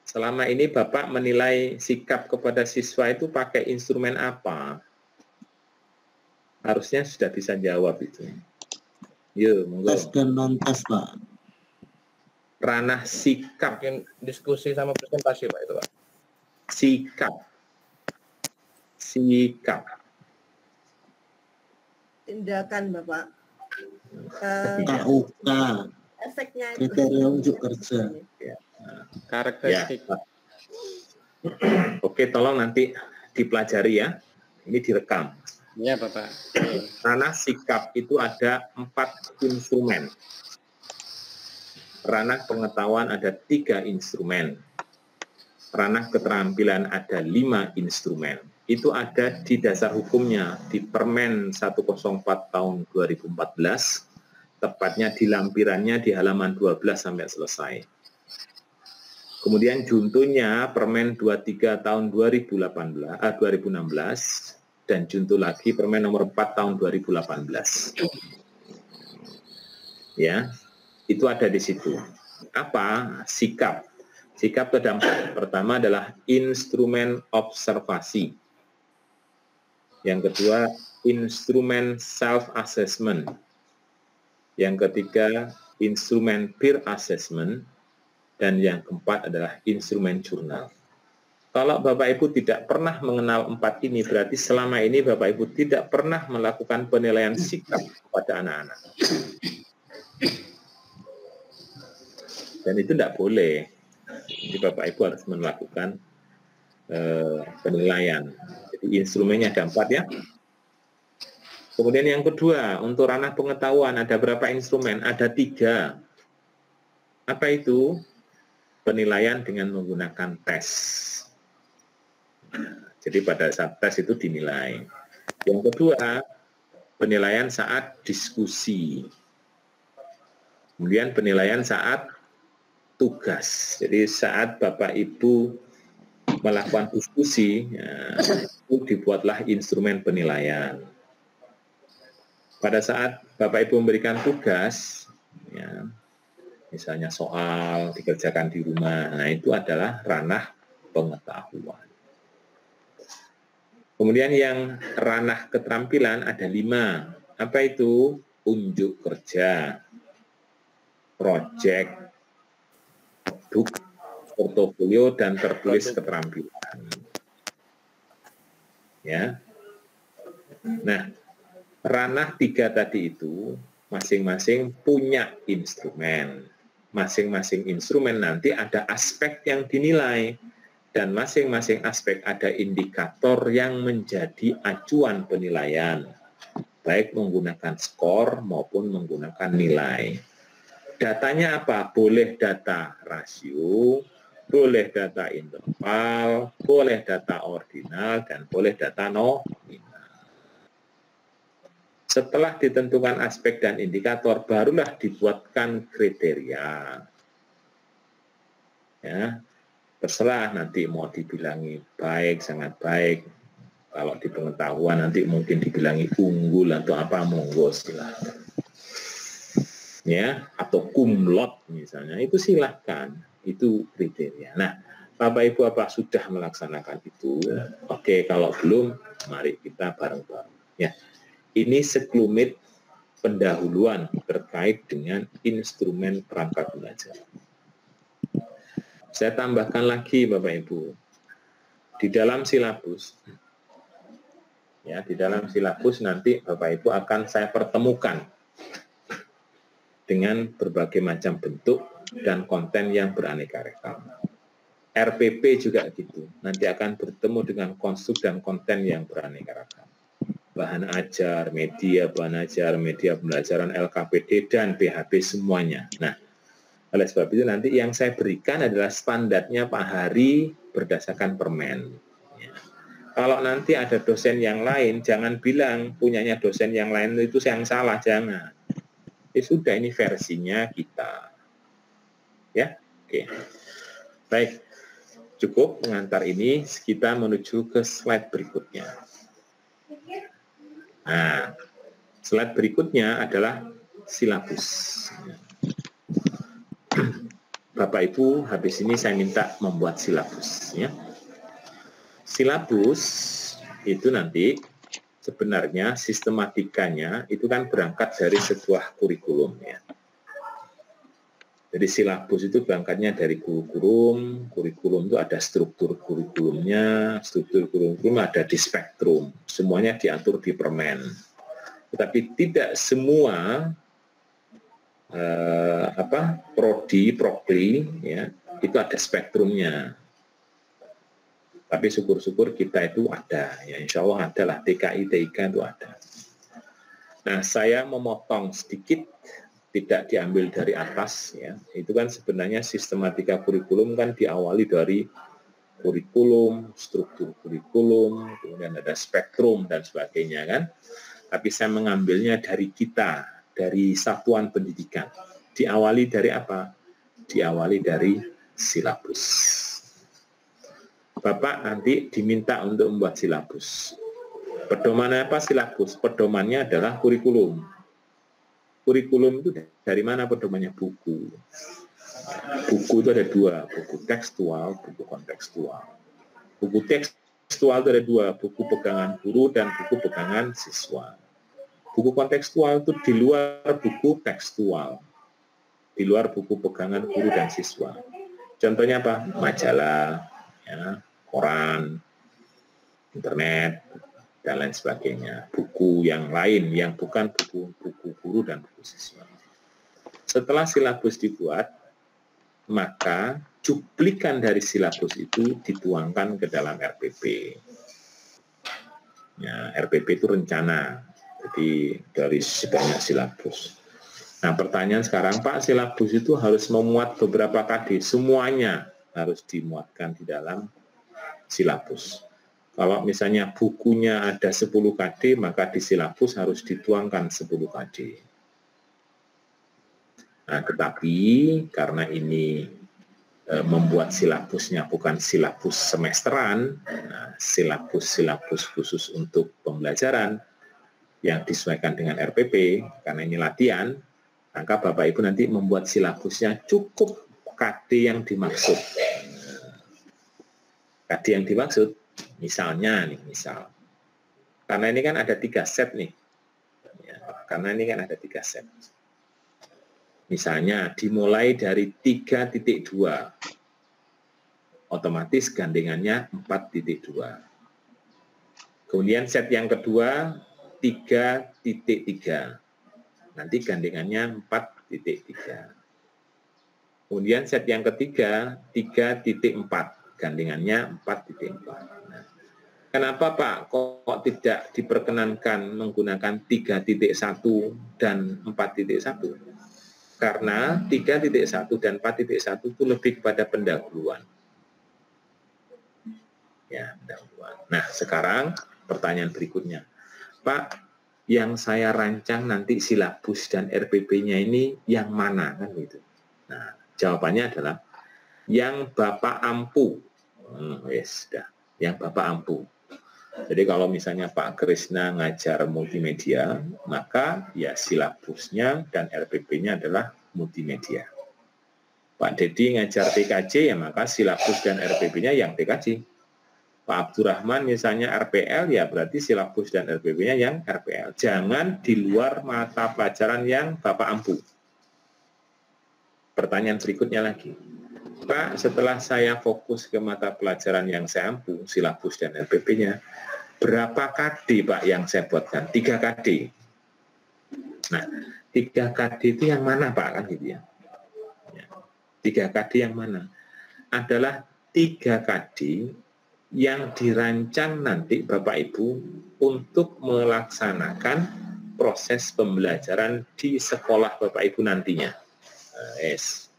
Selama ini Bapak menilai sikap kepada siswa itu pakai instrumen apa? Harusnya sudah bisa jawab itu. Yuk, monggo. Tes dan non-tes, Pak. Ranah sikap. Mungkin diskusi sama presentasi, Pak, itu, Pak. Sikap. Tindakan, Bapak. KUK. Efeknya kriteria unjuk kerja. Ya. Karakteristik. Ya. Oke, tolong nanti dipelajari ya. Ini direkam. Iya, Bapak. Ranah sikap itu ada 4 instrumen. Ranah pengetahuan ada 3 instrumen. Ranah keterampilan ada 5 instrumen. Itu ada di dasar hukumnya, di Permen 104 tahun 2014, tepatnya di lampirannya di halaman 12 sampai selesai. Kemudian juntunya Permen 23 tahun 2016, dan juntu lagi Permen nomor 4 tahun 2018. Ya, itu ada di situ. Apa? Sikap. Sikap itu ada 4. Pertama adalah instrumen observasi. Yang kedua, instrumen self-assessment. Yang ketiga, instrumen peer assessment. Dan yang keempat adalah instrumen jurnal. Kalau Bapak Ibu tidak pernah mengenal 4 ini, berarti selama ini Bapak Ibu tidak pernah melakukan penilaian sikap kepada anak-anak. Dan itu tidak boleh. Jadi Bapak Ibu harus melakukan penilaian. Jadi instrumennya ada 4 ya. Kemudian yang kedua, untuk ranah pengetahuan ada berapa instrumen? Ada 3. Apa itu? Penilaian dengan menggunakan tes. Jadi pada saat tes itu dinilai. Yang kedua, penilaian saat diskusi. Kemudian penilaian saat tugas. Jadi saat Bapak Ibu melakukan diskusi, itu dibuatlah instrumen penilaian. Pada saat Bapak Ibu memberikan tugas, ya, misalnya soal dikerjakan di rumah, nah itu adalah ranah pengetahuan. Kemudian yang ranah keterampilan ada 5. Apa itu? Unjuk kerja, project, produk, portofolio, dan tertulis keterampilan. Ya. Nah, ranah 3 tadi itu masing-masing punya instrumen. Masing-masing instrumen nanti ada aspek yang dinilai. Dan masing-masing aspek ada indikator yang menjadi acuan penilaian, baik menggunakan skor maupun menggunakan nilai. Datanya apa? Boleh data rasio, boleh data interval, boleh data ordinal, dan boleh data nominal. Setelah ditentukan aspek dan indikator, barulah dibuatkan kriteria. Ya. Terserah nanti mau dibilangi baik, sangat baik. Kalau di pengetahuan nanti mungkin dibilangi unggul atau apa, monggo silahkan. Ya, atau kumlot misalnya, itu silahkan. Itu kriteria. Nah, Bapak Ibu apa sudah melaksanakan itu? Oke, kalau belum, mari kita bareng-bareng. Ya, ini sekelumit pendahuluan terkait dengan instrumen perangkat belajar. Saya tambahkan lagi Bapak Ibu, di dalam silabus, ya di dalam silabus nanti Bapak Ibu akan saya pertemukan dengan berbagai macam bentuk dan konten yang beraneka ragam. RPP juga gitu, nanti akan bertemu dengan konstruk dan konten yang beraneka ragam. Bahan ajar, media bahan ajar, media pembelajaran, LKPD dan PHP semuanya. Nah, oleh sebab itu nanti yang saya berikan adalah standarnya Pak Hari berdasarkan permen. Ya. Kalau nanti ada dosen yang lain, jangan bilang punyanya dosen yang lain itu yang salah, jangan. Ya sudah, ini versinya kita. Ya, oke. Baik, cukup mengantar ini, kita menuju ke slide berikutnya. Nah, slide berikutnya adalah silabus. Bapak Ibu, habis ini saya minta membuat silabus. Ya. Silabus itu nanti sebenarnya sistematikanya itu kan berangkat dari sebuah kurikulum. Ya. Jadi silabus itu berangkatnya dari kurikulum itu ada struktur kurikulumnya, struktur kurikulum ada di spektrum, semuanya diatur di permen. Tetapi tidak semua prodi, prokli, ya, itu ada spektrumnya. Tapi syukur-syukur kita itu ada, ya insya Allah adalah TKI, TIK itu ada. Nah, saya memotong sedikit, tidak diambil dari atas, ya. Itu kan sebenarnya sistematika kurikulum kan diawali dari kurikulum, struktur kurikulum, kemudian ada spektrum dan sebagainya kan. Tapi saya mengambilnya dari kita, dari satuan pendidikan. Diawali dari apa? Diawali dari silabus. Bapak nanti diminta untuk membuat silabus. Pedomannya apa silabus? Pedomannya adalah kurikulum. Kurikulum itu dari mana pedomannya? Buku. Buku itu ada 2, buku tekstual, buku kontekstual. Buku tekstual itu ada 2, buku pegangan guru dan buku pegangan siswa. Buku kontekstual itu di luar buku tekstual, di luar buku pegangan guru dan siswa. Contohnya apa? Majalah, ya, koran, internet, dan lain sebagainya. Buku yang lain yang bukan buku guru dan buku siswa. Setelah silabus dibuat, maka cuplikan dari silabus itu dituangkan ke dalam RPP. Ya, RPP itu rencana. Jadi dari sebanyak silabus. Nah, pertanyaan sekarang, Pak, silabus itu harus memuat beberapa KD. Semuanya harus dimuatkan di dalam silabus. Kalau misalnya bukunya ada 10 KD, maka di silabus harus dituangkan 10 KD. Nah, tetapi karena ini membuat silabusnya bukan silabus semesteran, nah, silabus khusus untuk pembelajaran, yang disesuaikan dengan RPP, karena ini latihan, maka Bapak Ibu nanti membuat silabusnya cukup KD yang dimaksud. KD yang dimaksud, misalnya nih, misal Karena ini kan ada 3 set nih. Ya, karena ini kan ada 3 set. Misalnya dimulai dari 3.2, otomatis gandengannya 4.2. Kemudian set yang kedua 3.3, nanti gandengannya 4.3. Kemudian set yang ketiga 3.4, gandengannya 4.4. Nah, kenapa Pak kok tidak diperkenankan menggunakan 3.1 dan 4.1? Karena 3.1 dan 4.1 itu lebih kepada pendahuluan. Ya, pendahuluan. Nah, sekarang pertanyaan berikutnya. Pak, yang saya rancang nanti silabus dan RPP-nya ini yang mana kan gitu. Nah, jawabannya adalah yang Bapak ampu. Yes, dah. Yang Bapak ampu. Jadi kalau misalnya Pak Krisna ngajar multimedia, maka ya silabusnya dan RPP-nya adalah multimedia. Pak Dedi ngajar TKJ, ya maka silabus dan RPP-nya yang TKJ. Pak Abdurrahman misalnya RPL, ya berarti silabus dan RPP-nya yang RPL. Jangan di luar mata pelajaran yang Bapak ampu. Pertanyaan berikutnya lagi. Pak, setelah saya fokus ke mata pelajaran yang saya ampu, silabus dan RPP-nya, berapa KD Pak yang saya buatkan? 3 KD. Nah, 3 KD itu yang mana Pak? Kan gitu ya. 3 KD yang mana? Adalah 3 KD yang dirancang nanti Bapak Ibu untuk melaksanakan proses pembelajaran di sekolah Bapak Ibu nantinya. Yes.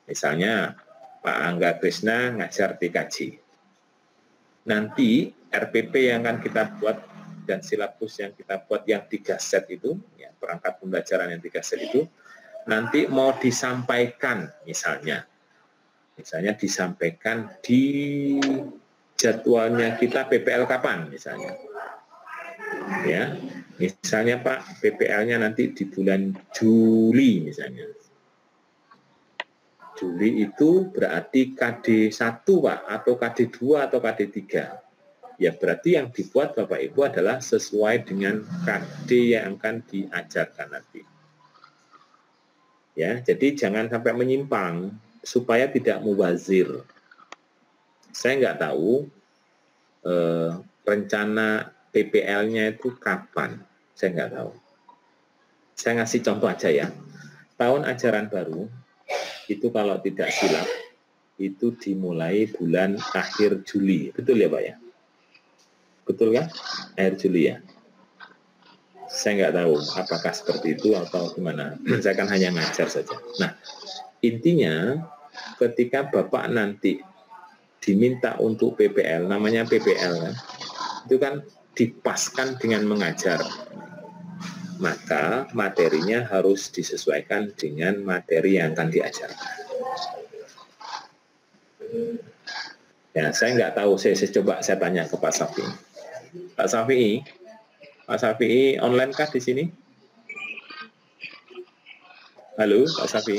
Misalnya Pak Angga Krisna ngajar TKJ. Nanti RPP yang akan kita buat dan silabus yang kita buat yang 3 set itu, ya, perangkat pembelajaran yang 3 set itu, nanti mau disampaikan misalnya disampaikan di jadwalnya kita PPL kapan misalnya. Ya, misalnya Pak, PPL-nya nanti di bulan Juli misalnya. Juli itu berarti KD1 Pak, atau KD2 atau KD3. Ya berarti yang dibuat Bapak Ibu adalah sesuai dengan KD yang akan diajarkan nanti. Ya, jadi jangan sampai menyimpang supaya tidak mubazir. Saya nggak tahu rencana PPL-nya itu kapan. Saya nggak tahu. Saya ngasih contoh aja ya. Tahun ajaran baru itu kalau tidak silap itu dimulai bulan akhir Juli. Betul ya Pak ya? Betul kan? Akhir Juli ya. Saya nggak tahu apakah seperti itu atau gimana. Saya kan hanya ngajar saja. Nah, intinya ketika Bapak nanti diminta untuk PPL, namanya PPL kan, itu kan dipaskan dengan mengajar. Maka materinya harus disesuaikan dengan materi yang akan diajarkan. Ya, saya nggak tahu. Saya coba saya tanya ke Pak Safi. Pak Safi online kah di sini? Halo, Pak Safi.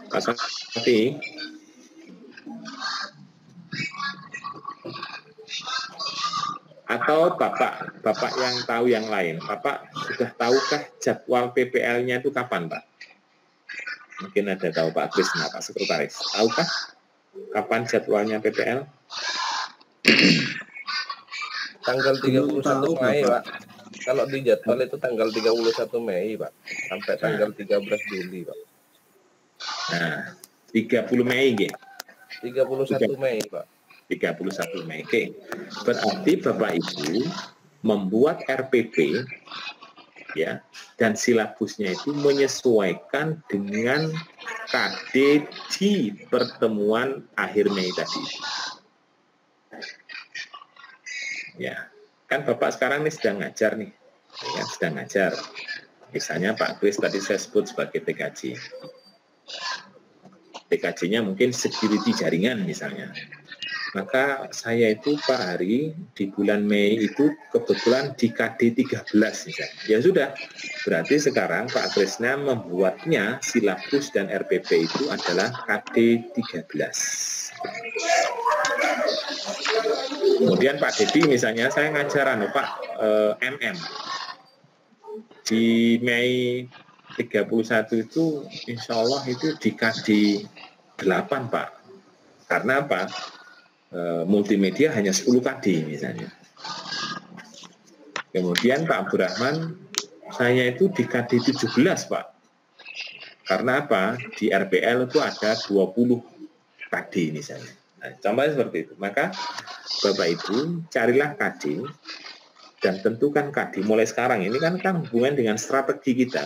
Pak Safi. Atau Bapak yang tahu yang lain. Bapak sudah tahukah jadwal PPL-nya itu kapan, Pak? Mungkin ada tahu Pak Krisna, Pak Sekretaris. Tahukah kapan jadwalnya PPL? Tanggal 31 Mei, Pak. Kalau di jadwal itu tanggal 31 Mei, Pak. Sampai tanggal 13 Juli, Pak. Nah, 30 Mei, ya? 31 Mei, Pak. 31 Mei. Oke. Berarti Bapak Ibu membuat RPP ya dan silabusnya itu menyesuaikan dengan KD di pertemuan akhir Mei tadi. Ya, kan Bapak sekarang nih sedang ngajar nih. Ya, sedang ngajar. Misalnya Pak Kris tadi saya sebut sebagai TKJ. TKJ-nya mungkin security jaringan misalnya. Maka saya itu per hari di bulan Mei itu kebetulan di KD 13 misalnya. Ya sudah, berarti sekarang Pak Kresna membuatnya silabus dan RPP itu adalah KD 13. Kemudian Pak Dedi misalnya saya ngajaran Pak MM. Di Mei 31 itu insya Allah itu di KD 8 Pak. Karena apa? Multimedia hanya 10 KD misalnya. Kemudian Pak Abdurrahman, saya itu di KD 17 Pak. Karena apa? Di RPL itu ada 20 KD misalnya. Nah, contohnya seperti itu. Maka Bapak Ibu carilah KD dan tentukan KD mulai sekarang. Ini kan hubungan dengan strategi kita.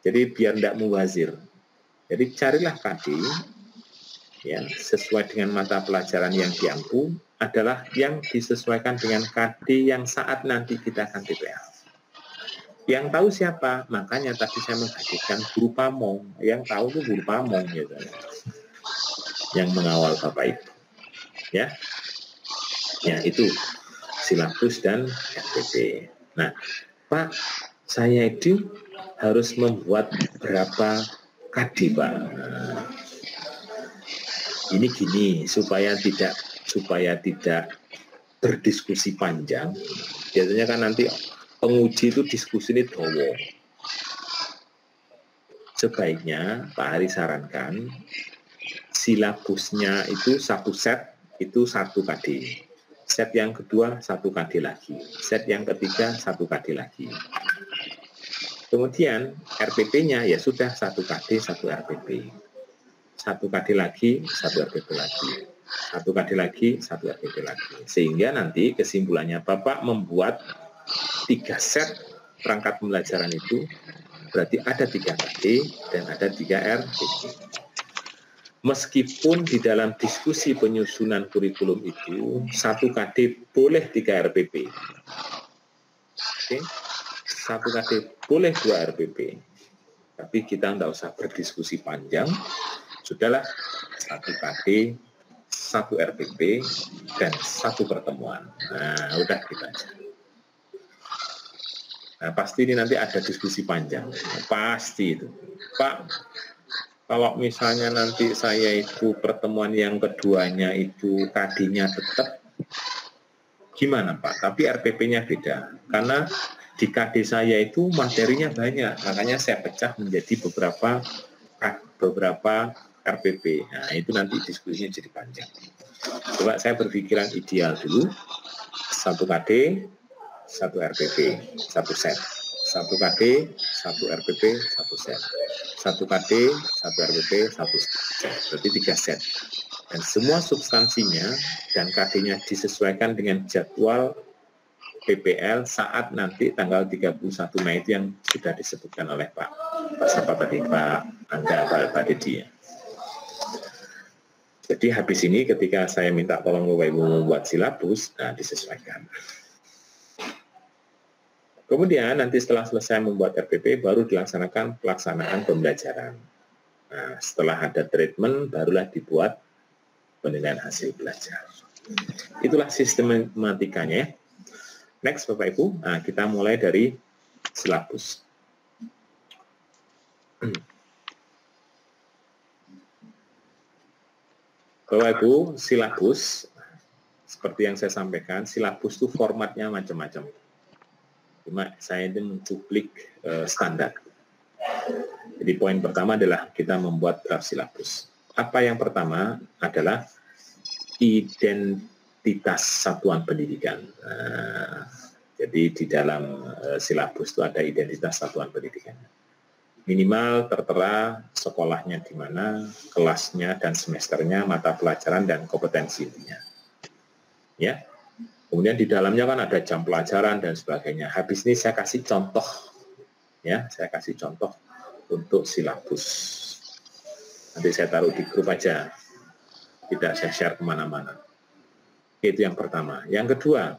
Jadi biar tidak mubazir. Jadi carilah KD ya, sesuai dengan mata pelajaran yang diampu adalah yang disesuaikan dengan KD yang saat nanti kita akan TPA. Yang tahu siapa? Makanya tadi saya menghadirkan guru pamong. Yang tahu itu guru pamong gitu. Yang mengawal Bapak Ibu. Ya. Ya, itu silabus dan RPP. Nah, Pak, saya itu harus membuat berapa KD, Pak? Nah, ini gini supaya tidak berdiskusi panjang. Biasanya kan nanti penguji itu diskusi ini dowo. Sebaiknya Pak Hari sarankan silabusnya itu satu set itu 1 KD. Set yang kedua 1 KD lagi. Set yang ketiga 1 KD lagi. Kemudian RPP-nya ya sudah 1 KD 1 RPP. 1 KD lagi, 1 RPP lagi. 1 KD lagi, 1 RPP lagi. Sehingga nanti kesimpulannya Bapak membuat 3 set perangkat pembelajaran itu berarti ada 3 KD dan ada 3 RPP. Meskipun di dalam diskusi penyusunan kurikulum itu 1 KD boleh 3 RPP. Oke. 1 KD boleh 2 RPP. Tapi kita tidak usah berdiskusi panjang. Sudahlah 1 KD, 1 RPP, dan 1 pertemuan. Nah, udah kita aja. Nah, pasti ini nanti ada diskusi panjang. Pasti itu. Pak, kalau misalnya nanti saya itu pertemuan yang keduanya itu KD-nya tetap, gimana Pak? Tapi RPP-nya beda. Karena di KD saya itu materinya banyak. Makanya saya pecah menjadi beberapa RPP. Nah, itu nanti diskusinya jadi panjang. Coba saya berpikiran ideal dulu. 1 KD, 1 RPP, 1 set. 1 KD, 1 RPP, 1 set. 1 KD, 1 RPP, 1 set. Berarti 3 set. Dan semua substansinya dan KD-nya disesuaikan dengan jadwal PPL saat nanti tanggal 31 Mei itu yang sudah disebutkan oleh Pak siapa tadi, Pak Angga, Pak Dedi ya. Jadi habis ini ketika saya minta tolong Bapak Ibu membuat silabus, nah disesuaikan. Kemudian nanti setelah selesai membuat RPP baru dilaksanakan pelaksanaan pembelajaran. Nah, setelah ada treatment barulah dibuat penilaian hasil belajar. Itulah sistematikanya. Next Bapak Ibu, nah, kita mulai dari silabus. Bapak Ibu, silabus seperti yang saya sampaikan, silabus itu formatnya macam-macam. Cuma saya ini mencuplik standar. Jadi poin pertama adalah kita membuat draft silabus. Apa yang pertama adalah identitas satuan pendidikan. Jadi di dalam silabus itu ada identitas satuan pendidikan. Minimal tertera sekolahnya di mana, kelasnya dan semesternya, mata pelajaran dan kompetensi intinya. Ya. Kemudian di dalamnya kan ada jam pelajaran dan sebagainya. Habis ini saya kasih contoh. Ya, saya kasih contoh untuk silabus. Nanti saya taruh di grup aja. Tidak saya share kemana-mana. Itu yang pertama. Yang kedua,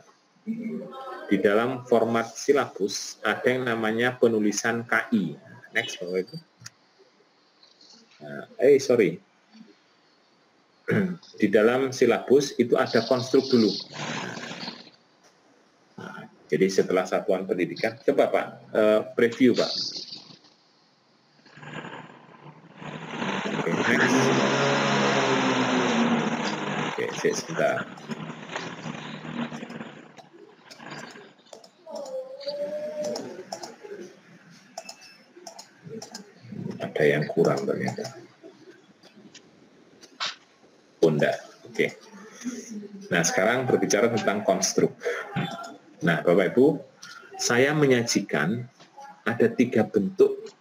di dalam format silabus ada yang namanya penulisan KI. Next, Bapak Ibu. di dalam silabus itu ada konstruk dulu. Nah, jadi setelah satuan pendidikan, coba Pak, preview Pak. Oke, next. Oke, sebentar. Ada yang kurang ternyata. Bunda. Oke. Nah, sekarang berbicara tentang konstruk. Nah, Bapak Ibu, saya menyajikan ada 3 bentuk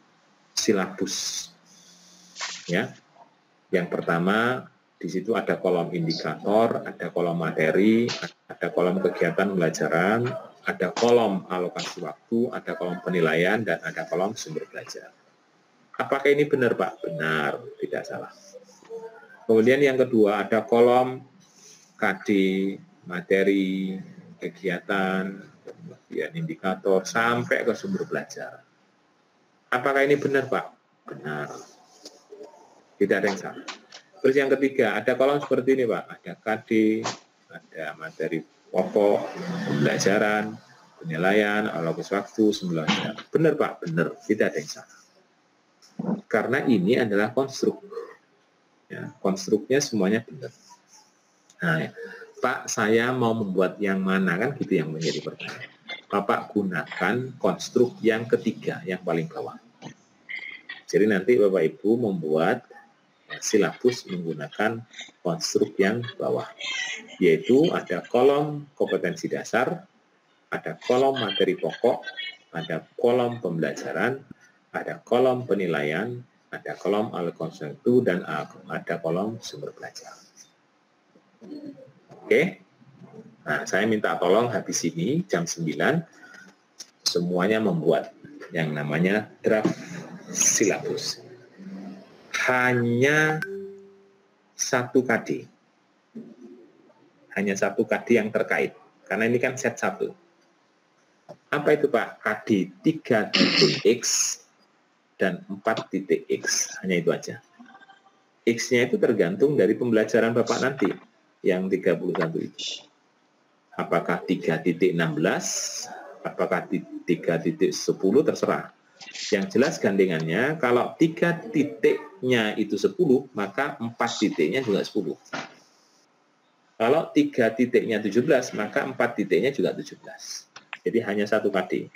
silabus. Ya. Yang pertama, di situ ada kolom indikator, ada kolom materi, ada kolom kegiatan pembelajaran, ada kolom alokasi waktu, ada kolom penilaian, dan ada kolom sumber belajar. Apakah ini benar, Pak? Benar, tidak salah. Kemudian yang kedua, ada kolom KD, materi, kegiatan, kemudian indikator, sampai ke sumber belajar. Apakah ini benar, Pak? Benar. Tidak ada yang salah. Terus yang ketiga, ada kolom seperti ini, Pak. Ada KD, ada materi pokok, pembelajaran, penilaian, alokasi waktu, sumber belajar. Benar, Pak? Benar. Tidak ada yang salah. Karena ini adalah konstruk. Ya, konstruknya semuanya benar. Nah, Pak, saya mau membuat yang mana, kan gitu yang menjadi pertanyaan. Bapak gunakan konstruk yang ketiga, yang paling bawah. Jadi nanti Bapak Ibu membuat silabus menggunakan konstruk yang bawah. Yaitu ada kolom kompetensi dasar, ada kolom materi pokok, ada kolom pembelajaran, ada kolom penilaian, ada kolom alokasi waktu, dan ada kolom sumber belajar. Oke. Nah, saya minta tolong habis ini jam 9 semuanya membuat yang namanya draft silabus. Hanya 1 KD. Hanya 1 KD yang terkait. Karena ini kan set 1. Apa itu, Pak? KD 3.x dan 4.x. Hanya itu aja. X-nya itu tergantung dari pembelajaran Bapak nanti. Yang 31 itu. Apakah 3.16, apakah 3.10, terserah. Yang jelas gandengannya, kalau 3 titiknya itu 10, maka 4 titiknya juga 10. Kalau 3 titiknya 17, maka 4 titiknya juga 17. Jadi hanya 1 KD.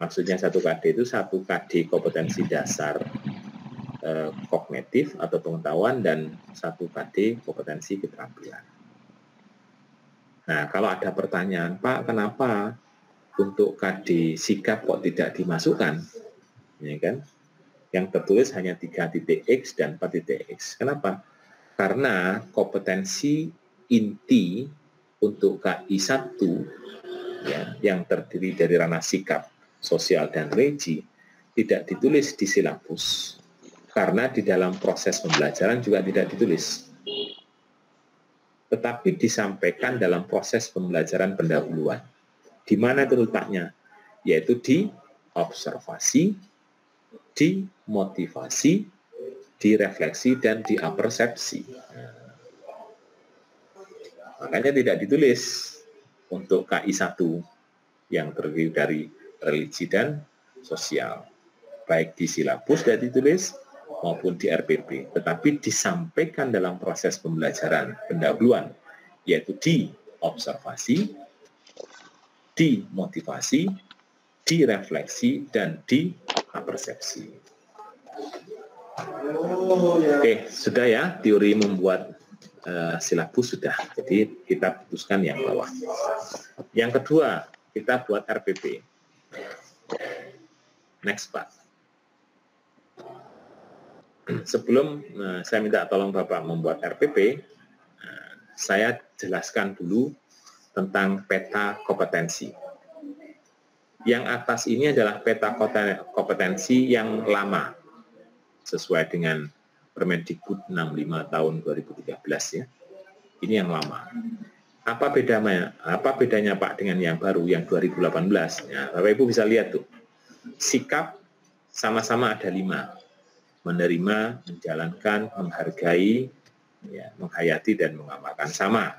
Maksudnya 1 KD itu 1 KD kompetensi dasar kognitif atau pengetahuan, dan 1 KD kompetensi keterampilan. Nah, kalau ada pertanyaan, Pak, kenapa untuk KD sikap kok tidak dimasukkan? Ya kan? Yang tertulis hanya 3.x dan 4.x. Kenapa? Karena kompetensi inti untuk KI 1 ya, yang terdiri dari ranah sikap, sosial, dan regi tidak ditulis di silabus. Karena di dalam proses pembelajaran juga tidak ditulis. Tetapi disampaikan dalam proses pembelajaran pendahuluan. Di mana itu letaknya? Yaitu di observasi, di motivasi, di refleksi, dan di apersepsi. Makanya tidak ditulis untuk KI 1 yang terdiri dari religi dan sosial. Baik di silabus tidak ditulis, maupun di RPP, tetapi disampaikan dalam proses pembelajaran pendahuluan, yaitu di observasi, di motivasi, di refleksi, dan di apersepsi. Oke, sudah ya, teori membuat silabus sudah, jadi kita putuskan yang bawah. Yang kedua, kita buat RPP. Next, Pak. Sebelum saya minta tolong Bapak membuat RPP, saya jelaskan dulu tentang peta kompetensi. Yang atas ini adalah peta kompetensi yang lama, sesuai dengan Permendikbud 65 tahun 2013 ya. Ini yang lama. Apa bedanya Pak dengan yang baru, yang 2018? Ya, Bapak Ibu bisa lihat tuh. Sikap sama-sama ada 5. Menerima, menjalankan, menghargai, ya, menghayati dan mengamalkan sama.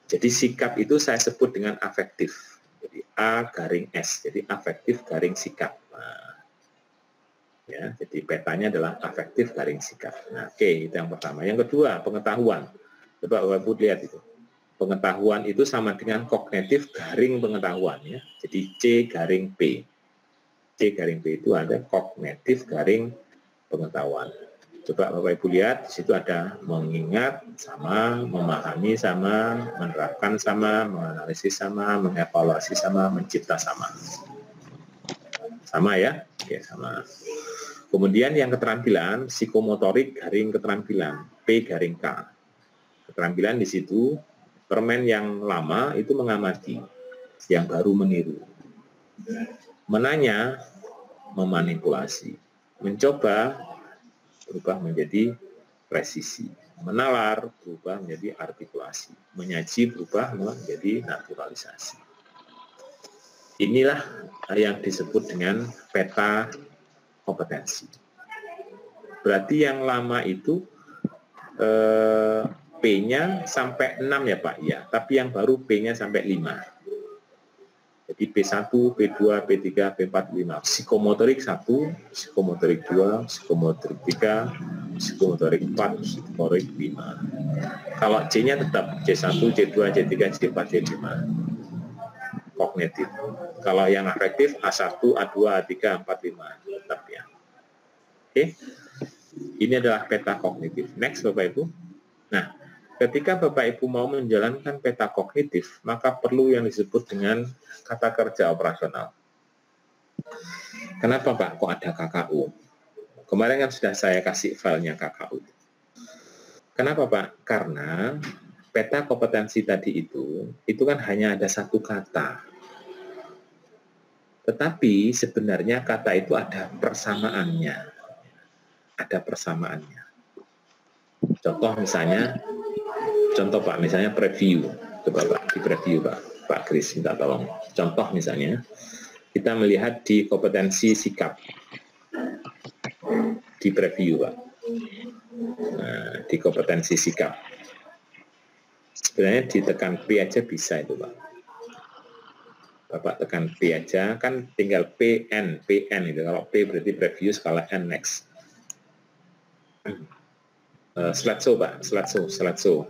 Jadi sikap itu saya sebut dengan afektif. Jadi A garing S, jadi afektif garing sikap. Nah, ya, jadi petanya adalah afektif garing sikap. Nah, oke, itu yang pertama. Yang kedua, pengetahuan. Coba Bapak lihat itu. Pengetahuan itu sama dengan kognitif garing pengetahuan, ya. Jadi C garing P. C garing P itu ada kognitif garing pengetahuan. Coba Bapak Ibu lihat, di situ ada mengingat sama, memahami sama, menerapkan sama, menganalisis sama, mengevaluasi sama, mencipta sama. Sama ya? Oke, sama. Kemudian yang keterampilan, psikomotorik garing keterampilan, P garing K. Keterampilan di situ, permen yang lama itu mengamati, yang baru meniru. Menanya, memanipulasi. Mencoba, berubah menjadi presisi. Menalar berubah menjadi artikulasi. Menyaji berubah menjadi naturalisasi. Inilah yang disebut dengan peta kompetensi. Berarti yang lama itu P-nya sampai 6 ya Pak? Ya, tapi yang baru P-nya sampai 5. Jadi P1, P2, P3, P4, 5. Psikomotorik 1, psikomotorik 2, psikomotorik 3, psikomotorik 4, psikomotorik 5. Kalau C-nya tetap C1, C2, C3, C4, C5. Kognitif. Kalau yang afektif A1, A2, A3, A4, 5. Tetap ya. Oke. Ini adalah peta kognitif. Next Bapak Ibu. Nah, ketika Bapak Ibu mau menjalankan peta kognitif, maka perlu yang disebut dengan kata kerja operasional. Kenapa Pak kok ada KKU? Kemarin kan sudah saya kasih filenya KKU. Kenapa Pak? Karena peta kompetensi tadi itu kan hanya ada satu kata. Tetapi sebenarnya kata itu ada persamaannya. Ada persamaannya. Contoh misalnya, Pak, misalnya preview. Coba Pak, di preview Pak Kris minta tolong. Contoh misalnya, kita melihat di kompetensi sikap. Di preview Pak. Nah, di kompetensi sikap. Sebenarnya ditekan P aja bisa itu Pak. Bapak tekan P aja, kan tinggal PN itu. Kalau P berarti preview, skala N next. Slide show Pak, slide show.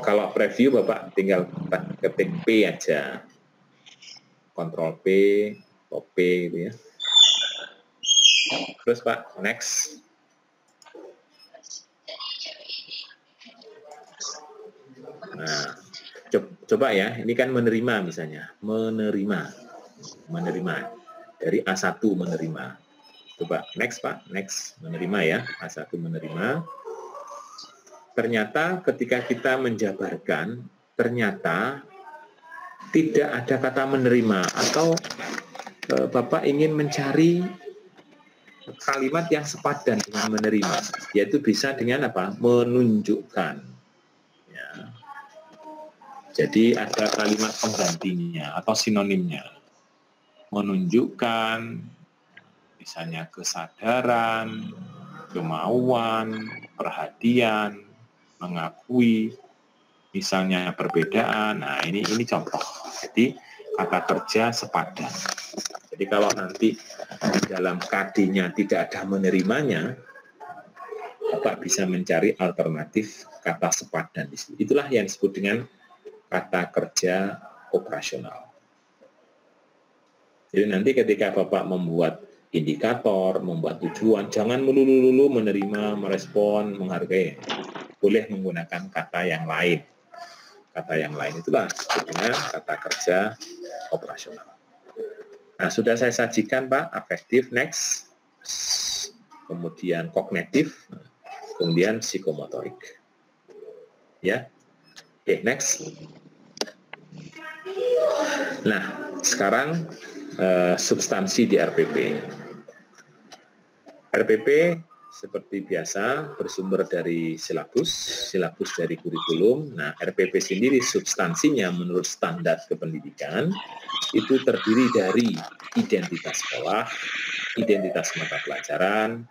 Kalau preview Bapak tinggal ketik P aja. Kontrol P, copy gitu ya. Terus Pak, next. Nah, coba ya, ini kan menerima misalnya. Menerima. Dari A1 menerima. Coba, next Pak, next. Menerima ya, A1 menerima. Ternyata ketika kita menjabarkan, ternyata tidak ada kata menerima, atau Bapak ingin mencari kalimat yang sepadan dengan menerima, yaitu bisa dengan apa? Menunjukkan. Ya. Jadi ada kalimat penggantinya atau sinonimnya. Menunjukkan, misalnya kesadaran, kemauan, perhatian, mengakui, misalnya perbedaan. Nah, ini contoh. Jadi kata kerja sepadan. Jadi kalau nanti di dalam KD-nya tidak ada menerimanya, Bapak bisa mencari alternatif kata sepadan di situ. Itulah yang disebut dengan kata kerja operasional. Jadi nanti ketika Bapak membuat indikator, membuat tujuan, jangan melulu menerima, merespon, menghargai. Boleh menggunakan kata yang lain. Kata yang lain itulah sebetulnya kata kerja operasional. Nah, sudah saya sajikan Pak, afektif, next. Kemudian kognitif, kemudian psikomotorik. Ya. Oke, next. Nah, sekarang substansi di RPP. RPP seperti biasa bersumber dari silabus dari kurikulum. Nah, RPP sendiri substansinya menurut standar kependidikan itu terdiri dari identitas sekolah, identitas mata pelajaran,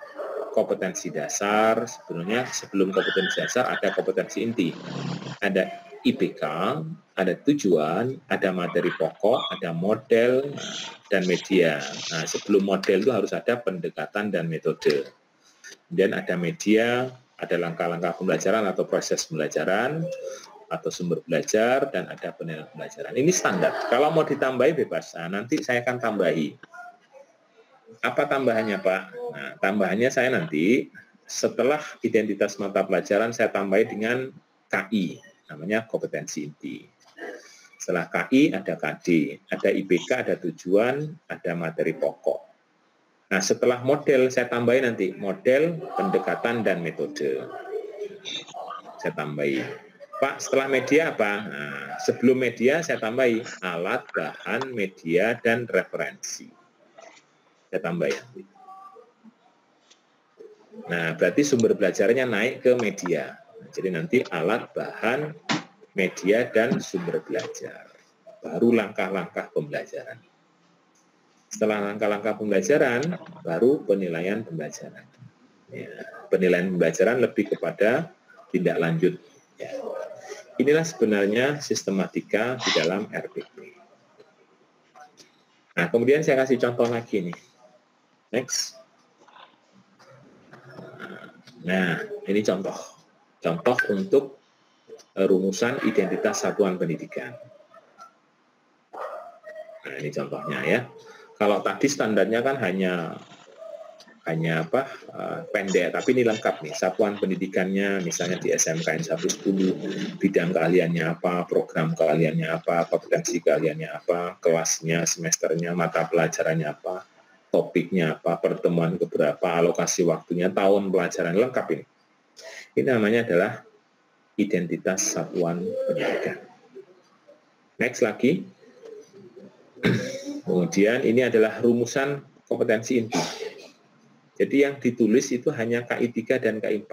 kompetensi dasar. Sebenarnya sebelum kompetensi dasar ada kompetensi inti. Ada IPK, ada tujuan, ada materi pokok, ada model, dan media. Nah, sebelum model itu harus ada pendekatan dan metode. Kemudian ada media, ada langkah-langkah pembelajaran atau proses pembelajaran, atau sumber belajar, dan ada penilaian pembelajaran. Ini standar. Kalau mau ditambahi bebas. Nah, nanti saya akan tambahi. Apa tambahannya, Pak? Nah, tambahannya saya nanti setelah identitas mata pelajaran saya tambahi dengan KI, namanya kompetensi inti. Setelah KI ada KD, ada IPK, ada tujuan, ada materi pokok. Nah, setelah model saya tambahi nanti model, pendekatan, dan metode. Saya tambahi. Pak, setelah media apa? Nah, sebelum media saya tambahi alat, bahan, media, dan referensi. Saya tambahi nanti. Nah, berarti sumber belajarnya naik ke media. Jadi nanti alat, bahan, media, dan sumber belajar. Baru langkah-langkah pembelajaran. Setelah langkah-langkah pembelajaran, baru penilaian pembelajaran. Ya, penilaian pembelajaran lebih kepada tindak lanjut. Ya. Inilah sebenarnya sistematika di dalam RPP. Nah, kemudian saya kasih contoh lagi nih. Next. Nah, ini contoh. Contoh untuk rumusan identitas satuan pendidikan. Nah, ini contohnya ya. Kalau tadi standarnya kan hanya pendek, tapi ini lengkap nih. Satuan pendidikannya misalnya di SMKN 110, bidang keahliannya apa, program keahliannya apa, kompetensi keahliannya apa, kelasnya, semesternya, mata pelajarannya apa, topiknya apa, pertemuan keberapa, alokasi waktunya, tahun pelajaran, lengkap ini. Ini namanya adalah identitas satuan pendidikan. Next lagi. Kemudian ini adalah rumusan kompetensi inti. Jadi yang ditulis itu hanya KI3 dan KI4.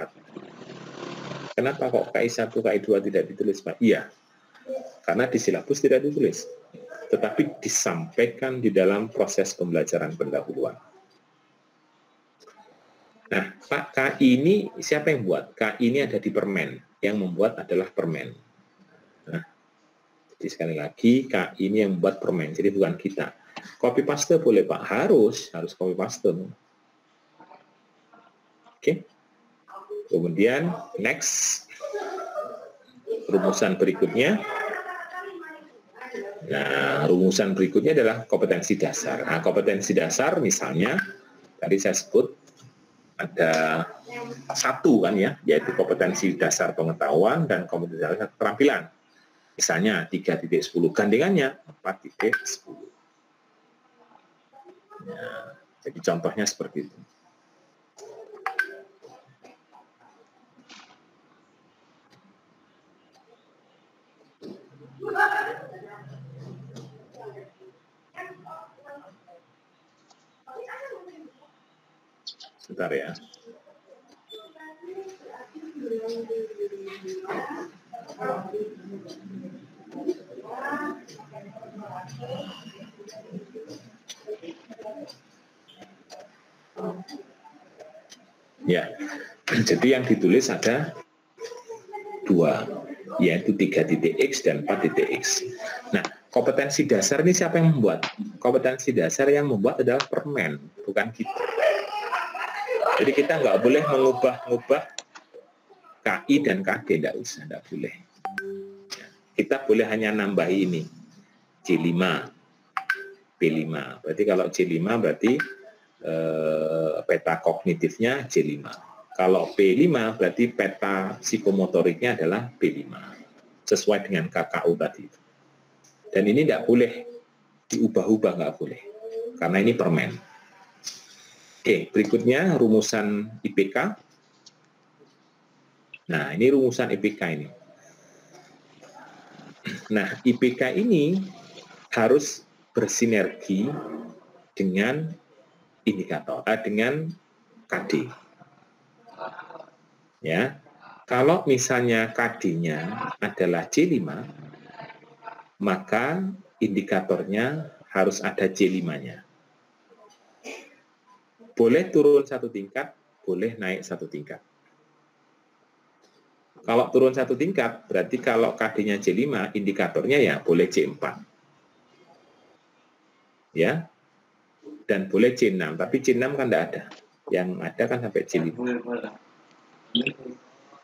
Kenapa kok KI1, KI2 tidak ditulis, Pak? Iya, karena di silabus tidak ditulis. Tetapi disampaikan di dalam proses pembelajaran pendahuluan. Nah, Pak, KI ini siapa yang buat? KI ini ada di permen. Yang membuat adalah permen. Nah, jadi sekali lagi, KI ini yang membuat permen. Jadi bukan kita. Copy paste boleh, Pak? Harus copy paste. Oke. Kemudian next rumusan berikutnya. Nah, rumusan berikutnya adalah kompetensi dasar. Nah, kompetensi dasar misalnya tadi saya sebut ada satu kan ya, yaitu kompetensi dasar pengetahuan dan kompetensi dasar keterampilan. Misalnya 3.10, gandengannya 4.10. Ya, jadi contohnya seperti itu. Sebentar ya. Ya, jadi yang ditulis ada dua, yaitu 3.x dan 4.x. Nah, kompetensi dasar ini siapa yang membuat? Kompetensi dasar yang membuat adalah permen, bukan kita. Jadi kita nggak boleh mengubah-ubah KI dan KD, nggak boleh. Kita boleh hanya nambah ini, C5, B5. Berarti kalau C5 berarti peta kognitifnya C5. Kalau P5 berarti peta psikomotoriknya adalah B5. Sesuai dengan KKU tadi. Dan ini tidak boleh diubah-ubah, nggak boleh. Karena ini permen. Oke, berikutnya rumusan IPK. Nah, ini rumusan IPK ini. Nah, IPK ini harus bersinergi dengan indikator, dengan KD. Ya, kalau misalnya KD-nya adalah C5, maka indikatornya harus ada C5-nya. Boleh turun satu tingkat, boleh naik 1 tingkat. Kalau turun 1 tingkat, berarti kalau KD-nya C5, indikatornya ya boleh C4. Ya. Dan boleh C6, tapi C6 kan tidak ada. Yang ada kan sampai C5.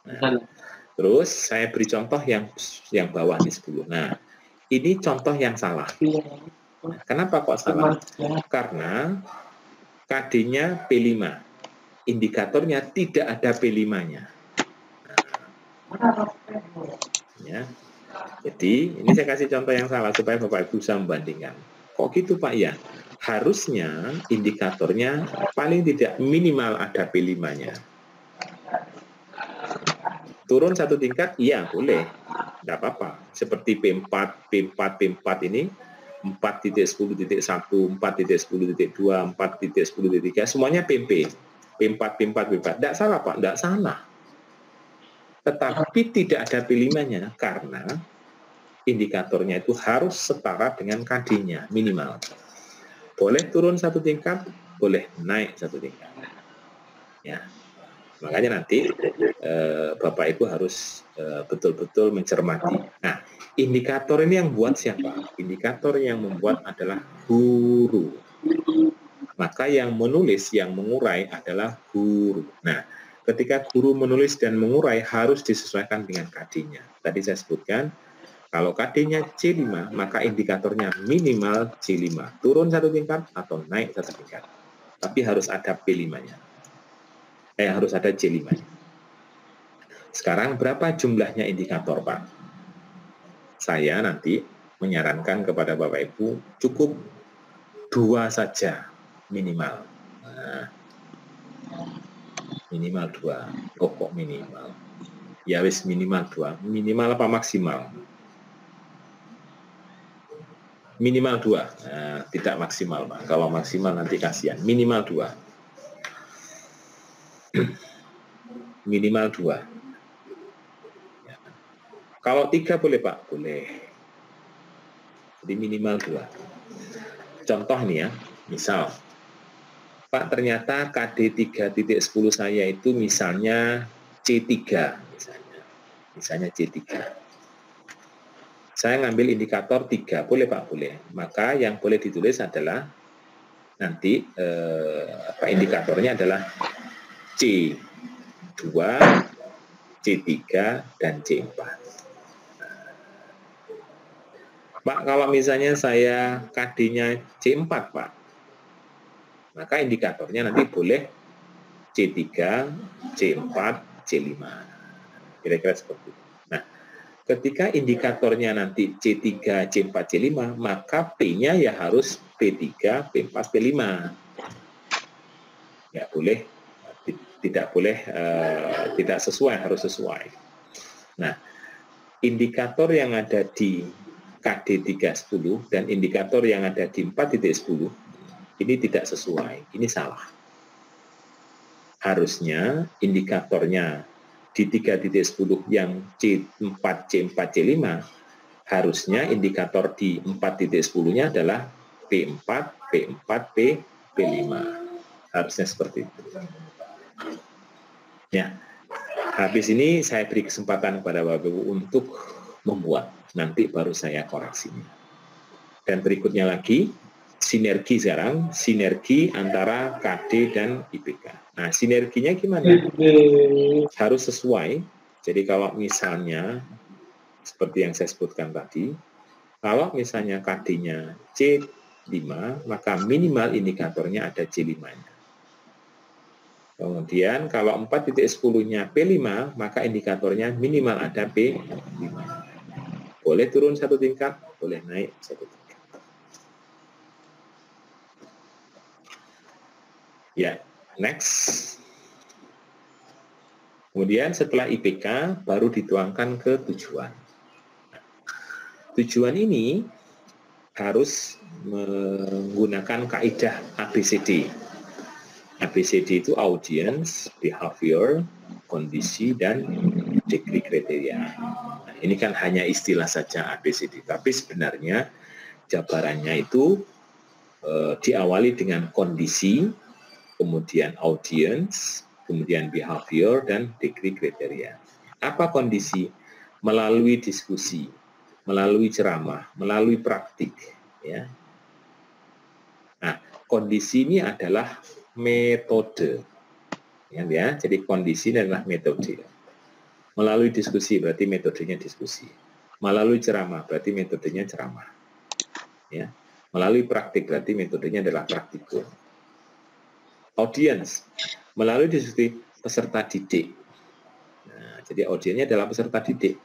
Nah, terus saya beri contoh yang bawah di 10. Nah, ini contoh yang salah. Nah, kenapa kok salah? Karena KD-nya P5. Indikatornya tidak ada P5-nya. Ya. Jadi ini saya kasih contoh yang salah supaya Bapak Ibu bisa membandingkan. Kok gitu Pak? Ya, harusnya indikatornya paling tidak minimal ada P5-nya. Turun 1 tingkat, iya boleh, tidak apa-apa. Seperti P4 ini 4.10.1, 4.10.2, 4.10.3, semuanya P4. Tidak salah Pak, tidak salah. Tetapi tidak ada P5-nya karena indikatornya itu harus setara dengan KD-nya minimal. Boleh turun 1 tingkat, boleh naik 1 tingkat. Ya, makanya nanti Bapak Ibu harus betul-betul mencermati. Nah, indikator ini yang buat siapa? Indikator yang membuat adalah guru. Maka yang menulis, yang mengurai adalah guru. Nah, ketika guru menulis dan mengurai harus disesuaikan dengan KD-nya. Tadi saya sebutkan, kalau KD-nya C5, maka indikatornya minimal C5. Turun 1 tingkat atau naik 1 tingkat. Tapi harus ada P5-nya. Harus ada C5-nya. Sekarang berapa jumlahnya indikator, Pak? Saya nanti menyarankan kepada Bapak Ibu cukup 2 saja minimal. Nah, minimal 2. Oh kok minimal? Ya wis minimal 2. Minimal apa maksimal? Minimal 2. Nah, tidak maksimal Pak. Kalau maksimal nanti kasihan. Minimal 2. Minimal 2. Ya. Kalau 3 boleh Pak? Boleh. Jadi minimal 2. Contoh nih ya. Misal Pak, ternyata KD 3.10 saya itu misalnya C3, misalnya C3. Saya ngambil indikator 3, boleh Pak? Boleh. Maka yang boleh ditulis adalah nanti indikatornya adalah C2, C3, dan C4. Pak, kalau misalnya saya KD-nya C4, Pak, maka indikatornya nanti boleh C3, C4, C5. Kira-kira seperti itu. Nah, ketika indikatornya nanti C3, C4, C5, maka P-nya ya harus P3, P4, P5. Ya boleh, tidak boleh, tidak sesuai, harus sesuai. Nah, indikator yang ada di KD 310 dan indikator yang ada di 4.10 ini tidak sesuai, ini salah. Harusnya indikatornya di 3.10 yang C4, C4, C5, harusnya indikator di 4.10-nya adalah P4, P4, P5. Harusnya seperti itu. Ya, habis ini saya beri kesempatan kepada Bapak Ibu untuk membuat, nanti baru saya koreksinya. Dan berikutnya lagi, sinergi sekarang, sinergi antara KD dan IPK. Nah, sinerginya gimana? Harus sesuai. Jadi kalau misalnya, seperti yang saya sebutkan tadi, kalau misalnya KD-nya C5, maka minimal indikatornya ada C5-nya. Kemudian kalau 4.10-nya P5, maka indikatornya minimal ada P5. Boleh turun 1 tingkat, boleh naik 1 tingkat. Ya, next. Kemudian setelah IPK baru dituangkan ke tujuan. Tujuan ini harus menggunakan kaidah ABCD. ABCD itu audience, behavior, kondisi, dan degree kriteria. Nah, ini kan hanya istilah saja ABCD, tapi sebenarnya jabarannya itu diawali dengan kondisi, kemudian audience, kemudian behavior, dan degree kriteria. Apa kondisi? Melalui diskusi, melalui ceramah, melalui praktik. Ya. Nah, kondisi ini adalah metode. Ya, jadi kondisi ini adalah metode. Melalui diskusi berarti metodenya diskusi. Melalui ceramah berarti metodenya ceramah. Ya. Melalui praktik berarti metodenya adalah praktikum. Audience, melalui diskusi peserta didik. Nah, jadi audiensnya adalah peserta didik.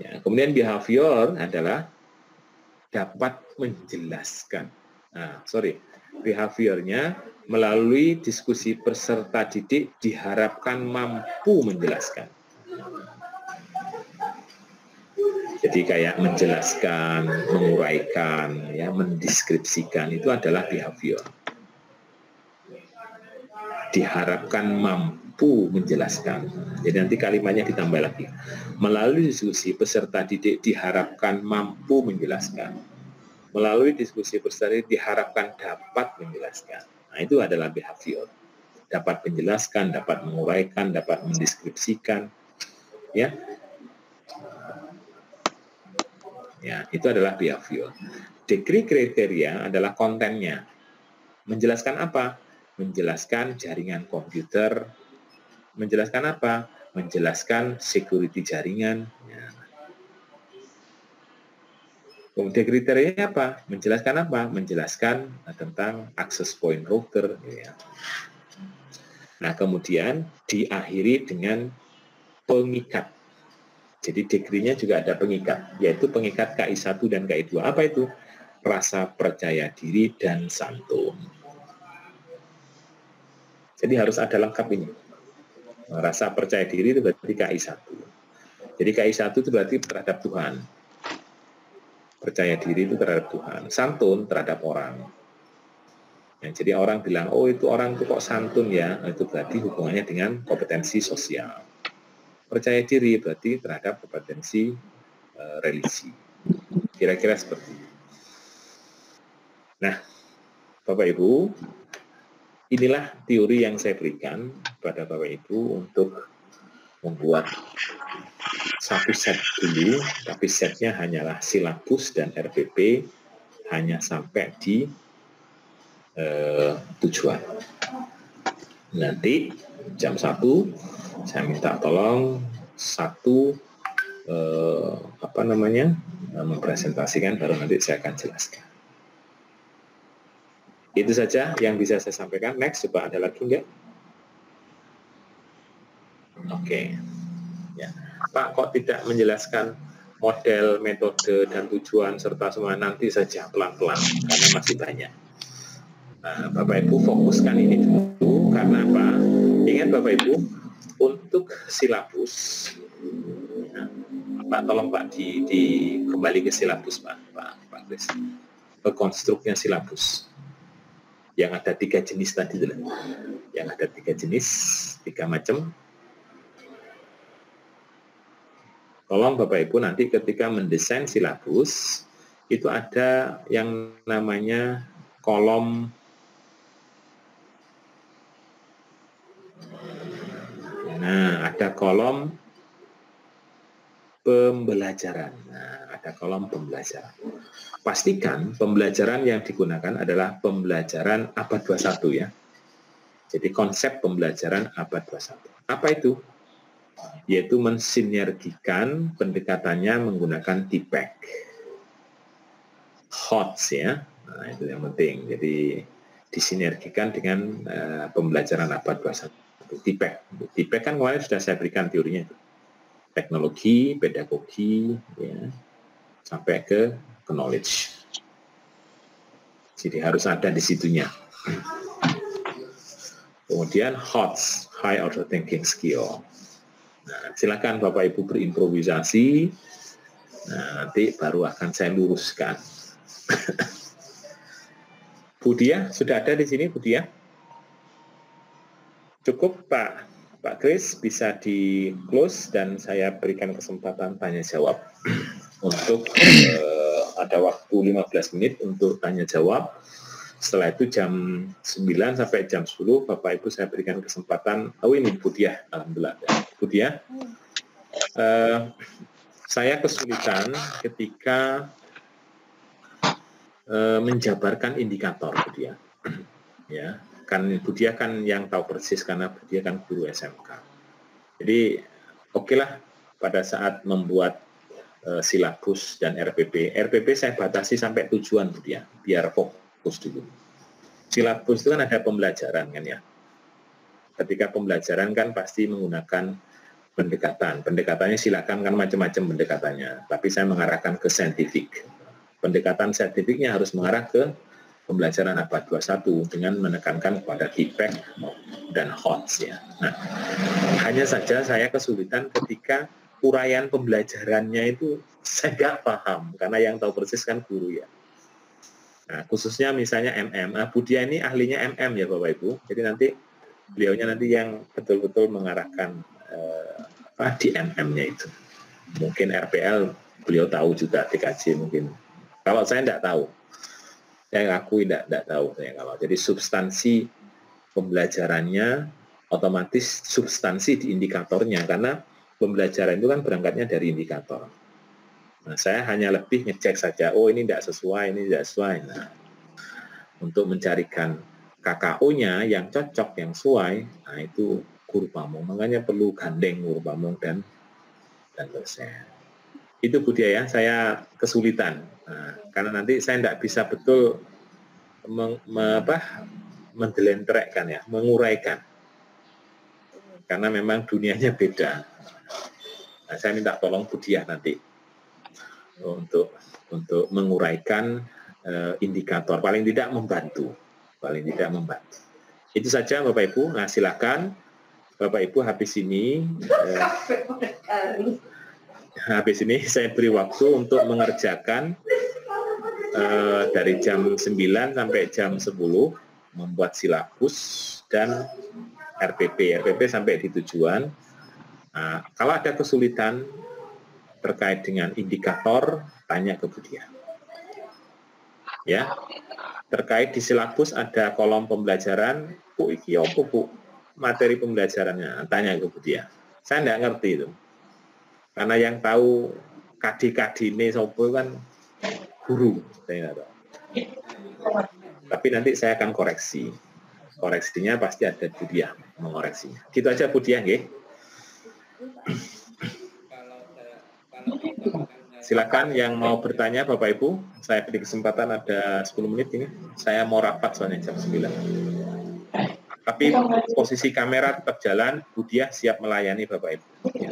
Ya, kemudian behavior adalah dapat menjelaskan. Nah, behaviornya melalui diskusi peserta didik diharapkan mampu menjelaskan. Jadi kayak menjelaskan, menguraikan, ya, mendeskripsikan itu adalah behavior. Diharapkan mampu menjelaskan. Jadi nanti kalimatnya ditambah lagi. Melalui diskusi peserta didik diharapkan mampu menjelaskan. Melalui diskusi peserta didik diharapkan dapat menjelaskan. Nah, itu adalah behavior. Dapat menjelaskan, dapat menguraikan, dapat mendeskripsikan. Ya. Ya, itu adalah behavior. Degree kriteria adalah kontennya. Menjelaskan apa? Menjelaskan jaringan komputer. Menjelaskan apa? Menjelaskan security jaringan. Ya. Kemudian kriterianya apa? Menjelaskan apa? Menjelaskan tentang access point router. Ya. Nah, kemudian diakhiri dengan pengikat. Jadi degree-nya juga ada pengikat, yaitu pengikat KI1 dan KI2. Apa itu? Rasa percaya diri dan santun. Jadi harus ada lengkap ini. Rasa percaya diri itu berarti KI1. Jadi KI1 itu berarti terhadap Tuhan. Percaya diri itu terhadap Tuhan. Santun terhadap orang. Ya, jadi orang bilang, oh itu orang itu kok santun ya, itu berarti hubungannya dengan kompetensi sosial. Percaya diri berarti terhadap kompetensi religi. Kira-kira seperti itu. Nah, Bapak Ibu, inilah teori yang saya berikan kepada Bapak Ibu untuk membuat satu set dulu, tapi setnya hanyalah silabus dan RPP, hanya sampai di tujuan. Nanti jam 1 saya minta tolong mempresentasikan, baru nanti saya akan jelaskan. Itu saja yang bisa saya sampaikan. Next, coba ada lagi enggak? Oke. Ya. Pak, kok tidak menjelaskan model, metode, dan tujuan serta semua? Nanti saja pelan-pelan karena masih banyak. Nah, Bapak Ibu fokuskan ini dulu karena apa? Ingat Bapak Ibu, untuk silabus, nah, Pak tolong Pak kembali ke silabus Pak Chris, ke konstruknya silabus yang ada 3 jenis tadi, yang ada 3 jenis, 3 macam. Tolong Bapak Ibu nanti ketika mendesain silabus itu ada yang namanya kolom ada kolom pembelajaran. Nah, ada kolom pembelajaran. Pastikan pembelajaran yang digunakan adalah pembelajaran abad 21 ya. Jadi konsep pembelajaran abad 21. Apa itu? Yaitu mensinergikan pendekatannya menggunakan TPEC. HOTS ya. Nah, itu yang penting. Jadi disinergikan dengan pembelajaran abad 21. TPEC kan kemarin sudah saya berikan teorinya itu. Teknologi, pedagogi, ya, sampai ke knowledge. Jadi harus ada di situnya. Kemudian HOTS, High Order Thinking Skill. Nah, silakan Bapak Ibu berimprovisasi. Nah, nanti baru akan saya luruskan. Bu Dia, sudah ada di sini Bu Dia? Cukup Pak Chris, bisa di close dan saya berikan kesempatan tanya jawab. Untuk ada waktu 15 menit untuk tanya jawab. Setelah itu jam 9 sampai jam 10 Bapak Ibu saya berikan kesempatan. Oh ini Bu Diah, alhamdulillah. Bu Diah, saya kesulitan ketika menjabarkan indikator, Bu Diah. Ya, kan Bu Diah kan yang tahu persis karena Bu Diah kan guru SMK. Jadi okelah pada saat membuat silabus dan RPP saya batasi sampai tujuan Bu Diah, biar fokus dulu. Silabus itu kan ada pembelajaran kan ya. Ketika pembelajaran kan pasti menggunakan pendekatan. Pendekatannya silakan kan macam-macam pendekatannya. Tapi saya mengarahkan ke saintifik. Pendekatan saintifiknya harus mengarah ke pembelajaran abad 21 dengan menekankan kepada feedback dan HOTS ya. Nah, hanya saja saya kesulitan ketika uraian pembelajarannya itu saya nggak paham karena yang tahu persis kan guru ya. Nah, khususnya misalnya MM. Bu Diah ini ahlinya MM ya Bapak Ibu. Jadi nanti beliaunya nanti yang betul-betul mengarahkan di MM-nya itu. Mungkin RPL beliau tahu juga, TKJ mungkin. Kalau saya tidak tahu. Saya akui tidak tahu saya kalau. Jadi substansi pembelajarannya otomatis substansi di indikatornya karena pembelajaran itu kan berangkatnya dari indikator. Nah, saya hanya lebih ngecek saja, oh ini tidak sesuai, ini tidak sesuai. Nah, untuk mencarikan KKO-nya yang cocok, yang sesuai, nah itu guru pamong. Makanya perlu gandeng guru pamong dan dosen. Itu Bu Diah ya, saya kesulitan. Nah, karena nanti saya tidak bisa betul mendelenterekkan ya, menguraikan. Karena memang dunianya beda. Nah, saya minta tolong Bu Diah nanti untuk menguraikan indikator, paling tidak membantu. Itu saja Bapak Ibu. Nah, silakan Bapak Ibu habis ini saya beri waktu untuk mengerjakan dari jam 9 sampai jam 10 membuat silabus dan RPP sampai di tujuan. Nah, kalau ada kesulitan terkait dengan indikator, tanya ke Bu Diah. Ya, terkait di silabus ada kolom pembelajaran, Bu iki apa Bu? Materi pembelajarannya, tanya ke Bu Diah. Saya tidak ngerti itu. Karena yang tahu KD ini sopo kan guru, saya tidak tahu. Tapi nanti saya akan koreksi. Koreksinya pasti ada Bu Diah mengoreksinya. Gitu aja Bu Diah, nggih. Silakan yang mau bertanya Bapak Ibu, saya beri kesempatan ada 10 menit ini. Saya mau rapat soalnya jam 9. Tapi posisi kamera tetap jalan, Bu Diah siap melayani Bapak Ibu. Ya.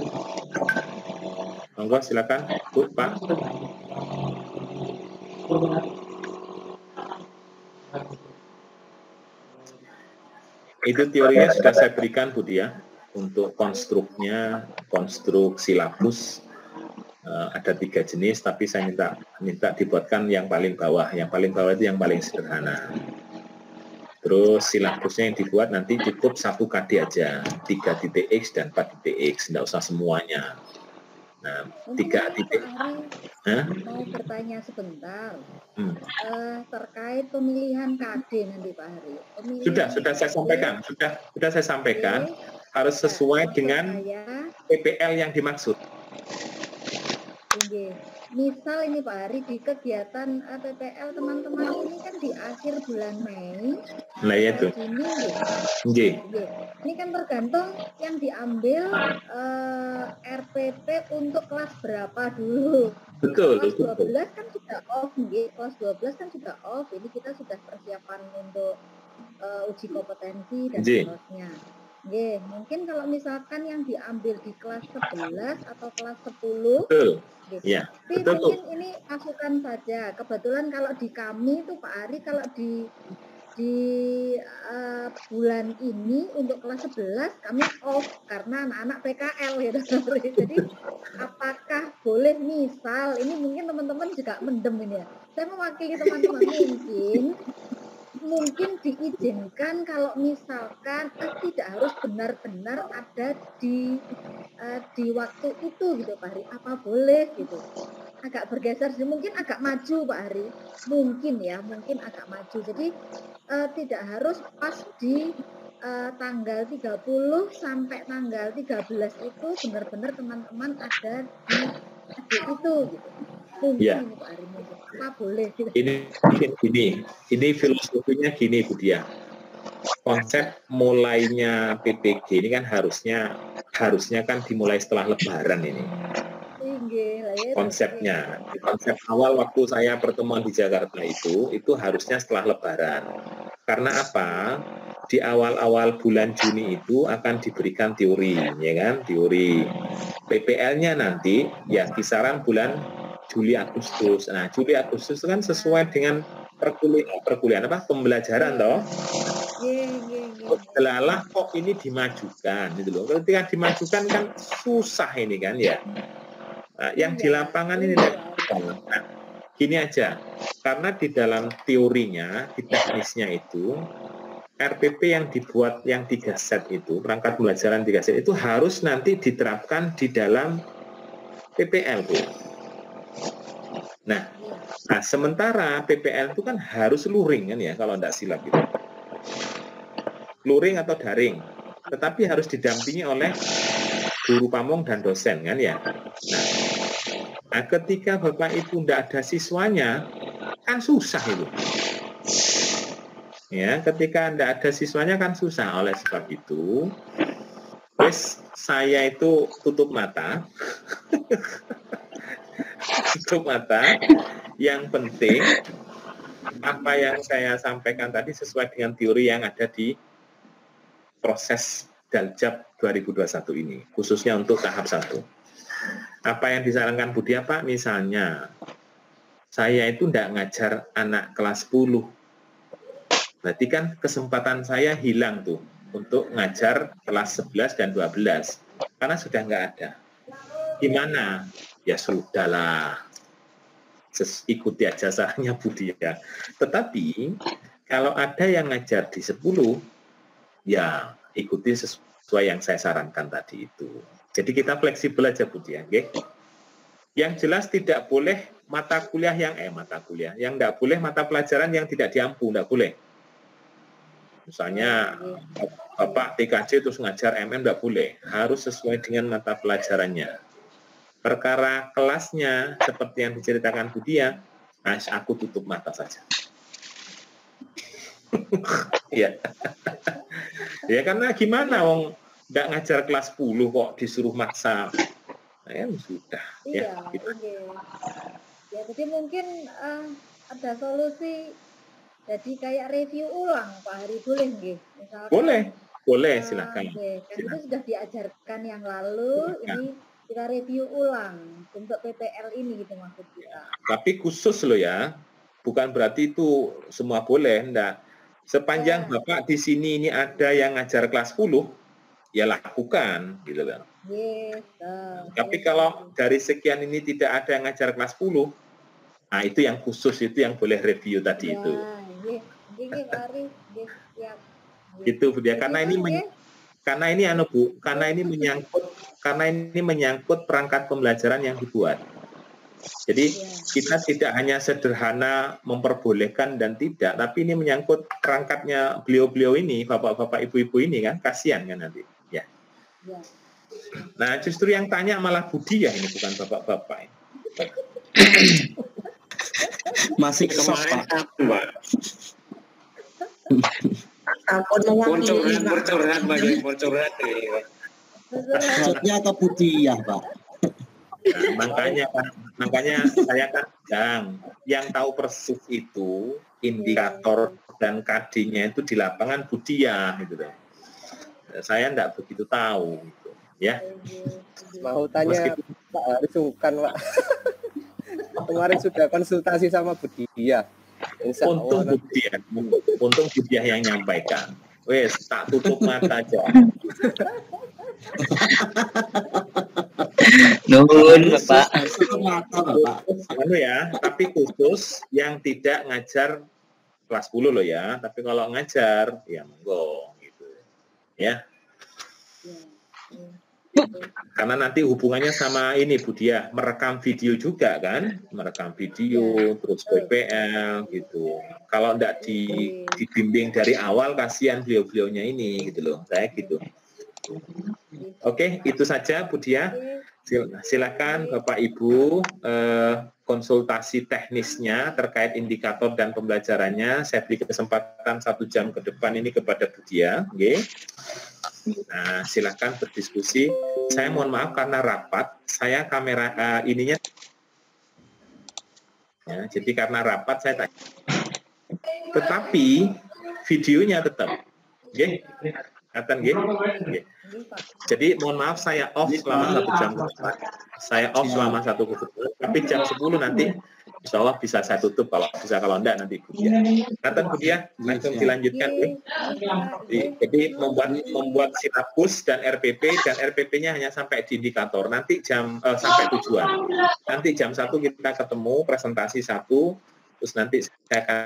Monggo silakan, Bu, Pak. Itu teorinya sudah saya berikan Bu Diah untuk konstruk silabus. Ada 3 jenis, tapi saya minta dibuatkan yang paling bawah. Yang paling bawah itu yang paling sederhana. Terus silabusnya yang dibuat nanti cukup 1 KD aja, 3.x dan 4.x, tidak usah semuanya. Nah, 3 titik. Mau bertanya sebentar terkait pemilihan KD nanti Pak Hari. Sudah saya sampaikan, sudah saya sampaikan harus sesuai dengan PPL yang dimaksud. Misal ini Pak Hari di kegiatan PPL teman-teman ini kan di akhir bulan Mei. Nah ya itu. Ini kan tergantung yang diambil RPP untuk kelas berapa dulu. Betul. Kelas 12 kan sudah off, kelas 12 kan sudah off. Ini kita sudah persiapan untuk uji kompetensi dan seterusnya. Mungkin kalau misalkan yang diambil di kelas 11 atau kelas 10. Betul. Gitu. Ya, tapi mungkin ini masukan saja. Kebetulan kalau di kami itu Pak Ari kalau di bulan ini untuk kelas 11 kami off karena anak-anak PKL gitu. Jadi apakah boleh misal ini mungkin teman-teman juga mendem ini ya. Saya mewakili teman-teman mungkin diizinkan kalau misalkan tidak harus benar-benar ada di waktu itu gitu Pak Hari, apa boleh gitu. agak bergeser, mungkin agak maju Pak Hari, mungkin agak maju. Jadi tidak harus pas di tanggal 30 sampai tanggal 13 itu benar-benar teman-teman ada di adik itu gitu. Mungkin ini Pak Hari, mungkin apa boleh gitu. Ini filosofinya gini Bu Dia. Konsep mulainya PPG ini kan harusnya kan dimulai setelah Lebaran ini. Konsepnya, konsep awal waktu saya pertemuan di Jakarta itu harusnya setelah Lebaran. Karena apa? Di awal-awal bulan Juni itu akan diberikan teori, ya kan? Teori. PPL-nya nanti ya kisaran bulan Juli Agustus. Nah, Juli Agustus kan sesuai dengan perkuliahan apa? Pembelajaran toh. Delalah kok ini dimajukan gitu loh. Ketika dimajukan kan susah ini kan ya. Nah, yang di lapangan ini nah, gini aja. Karena di dalam teorinya, di teknisnya itu RPP yang dibuat yang 3 set itu, perangkat pembelajaran 3 set itu harus nanti diterapkan di dalam PPL, Bu. Nah, sementara PPL itu kan harus luring kan ya, kalau tidak silap gitu. Luring atau daring, tetapi harus didampingi oleh guru pamong dan dosen kan ya. Nah, ketika Bapak Ibu tidak ada siswanya, kan susah itu. Ya, ketika tidak ada siswanya kan susah. Oleh sebab itu, saya itu tutup mata. Tutup mata. Yang penting apa yang saya sampaikan tadi sesuai dengan teori yang ada di proses Daljab 2021 ini, khususnya untuk tahap 1. Apa yang disarankan Bu Dia, Pak? Misalnya, saya itu tidak ngajar anak kelas 10. Berarti kan kesempatan saya hilang tuh untuk ngajar kelas 11 dan 12. Karena sudah nggak ada. Gimana? Ya sudahlah. Ikuti aja sarannya Bu Dia. Tetapi, kalau ada yang ngajar di 10, ya ikuti sesuai yang saya sarankan tadi itu. Jadi kita fleksibel aja Bu Dia, okay? Yang jelas tidak boleh mata kuliah yang tidak boleh mata pelajaran yang tidak diampu, tidak boleh. Misalnya Bapak TKJ terus ngajar MM tidak boleh, harus sesuai dengan mata pelajarannya. Perkara kelasnya seperti yang diceritakan Bu Dia, aku tutup mata saja. Ya. Ya karena gimana wong nggak ngajar kelas 10 kok disuruh maksa. Nah, ya sudah. Iya, gitu. Ya jadi mungkin ada solusi jadi kayak review ulang Pak Hari, boleh nggih? Boleh silakan. Kan itu sudah diajarkan yang lalu, ini kita review ulang untuk PPL ini gitu maksud kita. Tapi khusus loh ya, bukan berarti itu semua boleh, enggak. Sepanjang Bapak di sini ini ada yang ngajar kelas 10, ya lakukan, gitu kan. Yes, tapi kalau dari sekian ini tidak ada yang ngajar kelas 10, nah itu yang khusus, itu yang boleh review tadi itu. Gitu Bu Dia, karena ini menyangkut perangkat pembelajaran yang dibuat. Jadi kita tidak hanya sederhana memperbolehkan dan tidak, tapi ini menyangkut perangkatnya beliau-beliau ini, bapak-bapak, ibu-ibu ini kan, kasihan kan nanti. Ya. Nah justru yang tanya malah Bu Dia ini, bukan bapak-bapak ini. Masih sok Pak. Curhat. Maksudnya ke Bu Dia Pak. Nah, makanya saya kan yang tahu persis itu indikator dan KD-nya itu di lapangan Bu Dia gitu kan. Saya enggak begitu tahu gitu, ya. Mau tanya Pak Hari Sungkan, Pak. Kemarin sudah konsultasi sama Bu Dia. Untung Bu Dia yang nyampaikan. Wes tak tutup mata aja. Nuhun Bapak. Ya, tapi khusus yang tidak ngajar kelas 10 loh ya. Tapi kalau ngajar, ya monggo gitu. Ya. Karena nanti hubungannya sama ini Bu Diah, merekam video juga kan, merekam video, terus PPL gitu. Kalau enggak dibimbing dari awal, kasihan beliau-beliaunya ini gitu loh, saya gitu. Oke, itu saja Bu Diah. Silakan Bapak Ibu konsultasi teknisnya terkait indikator dan pembelajarannya. Saya beri kesempatan 1 jam ke depan ini kepada Bu Diah. Okay. Nah, silakan berdiskusi. Saya mohon maaf karena rapat, saya kamera ininya. Ya, jadi karena rapat saya tanya. Tetapi videonya tetap. Oke. Kelihatan nggih? Okay. Jadi mohon maaf saya off selama 1 jam ke depan. Saya off selama 1 jam ke depan. Tapi jam 10 nanti insya Allah bisa saya tutup, kalau enggak nanti Bu Diah. Kelihatan Bu Diah? Langsung dilanjutkan. Jadi membuat silabus dan RPP-nya hanya sampai di indikator. Nanti sampai tujuan. Nanti jam 1 kita ketemu presentasi 1, terus nanti saya akan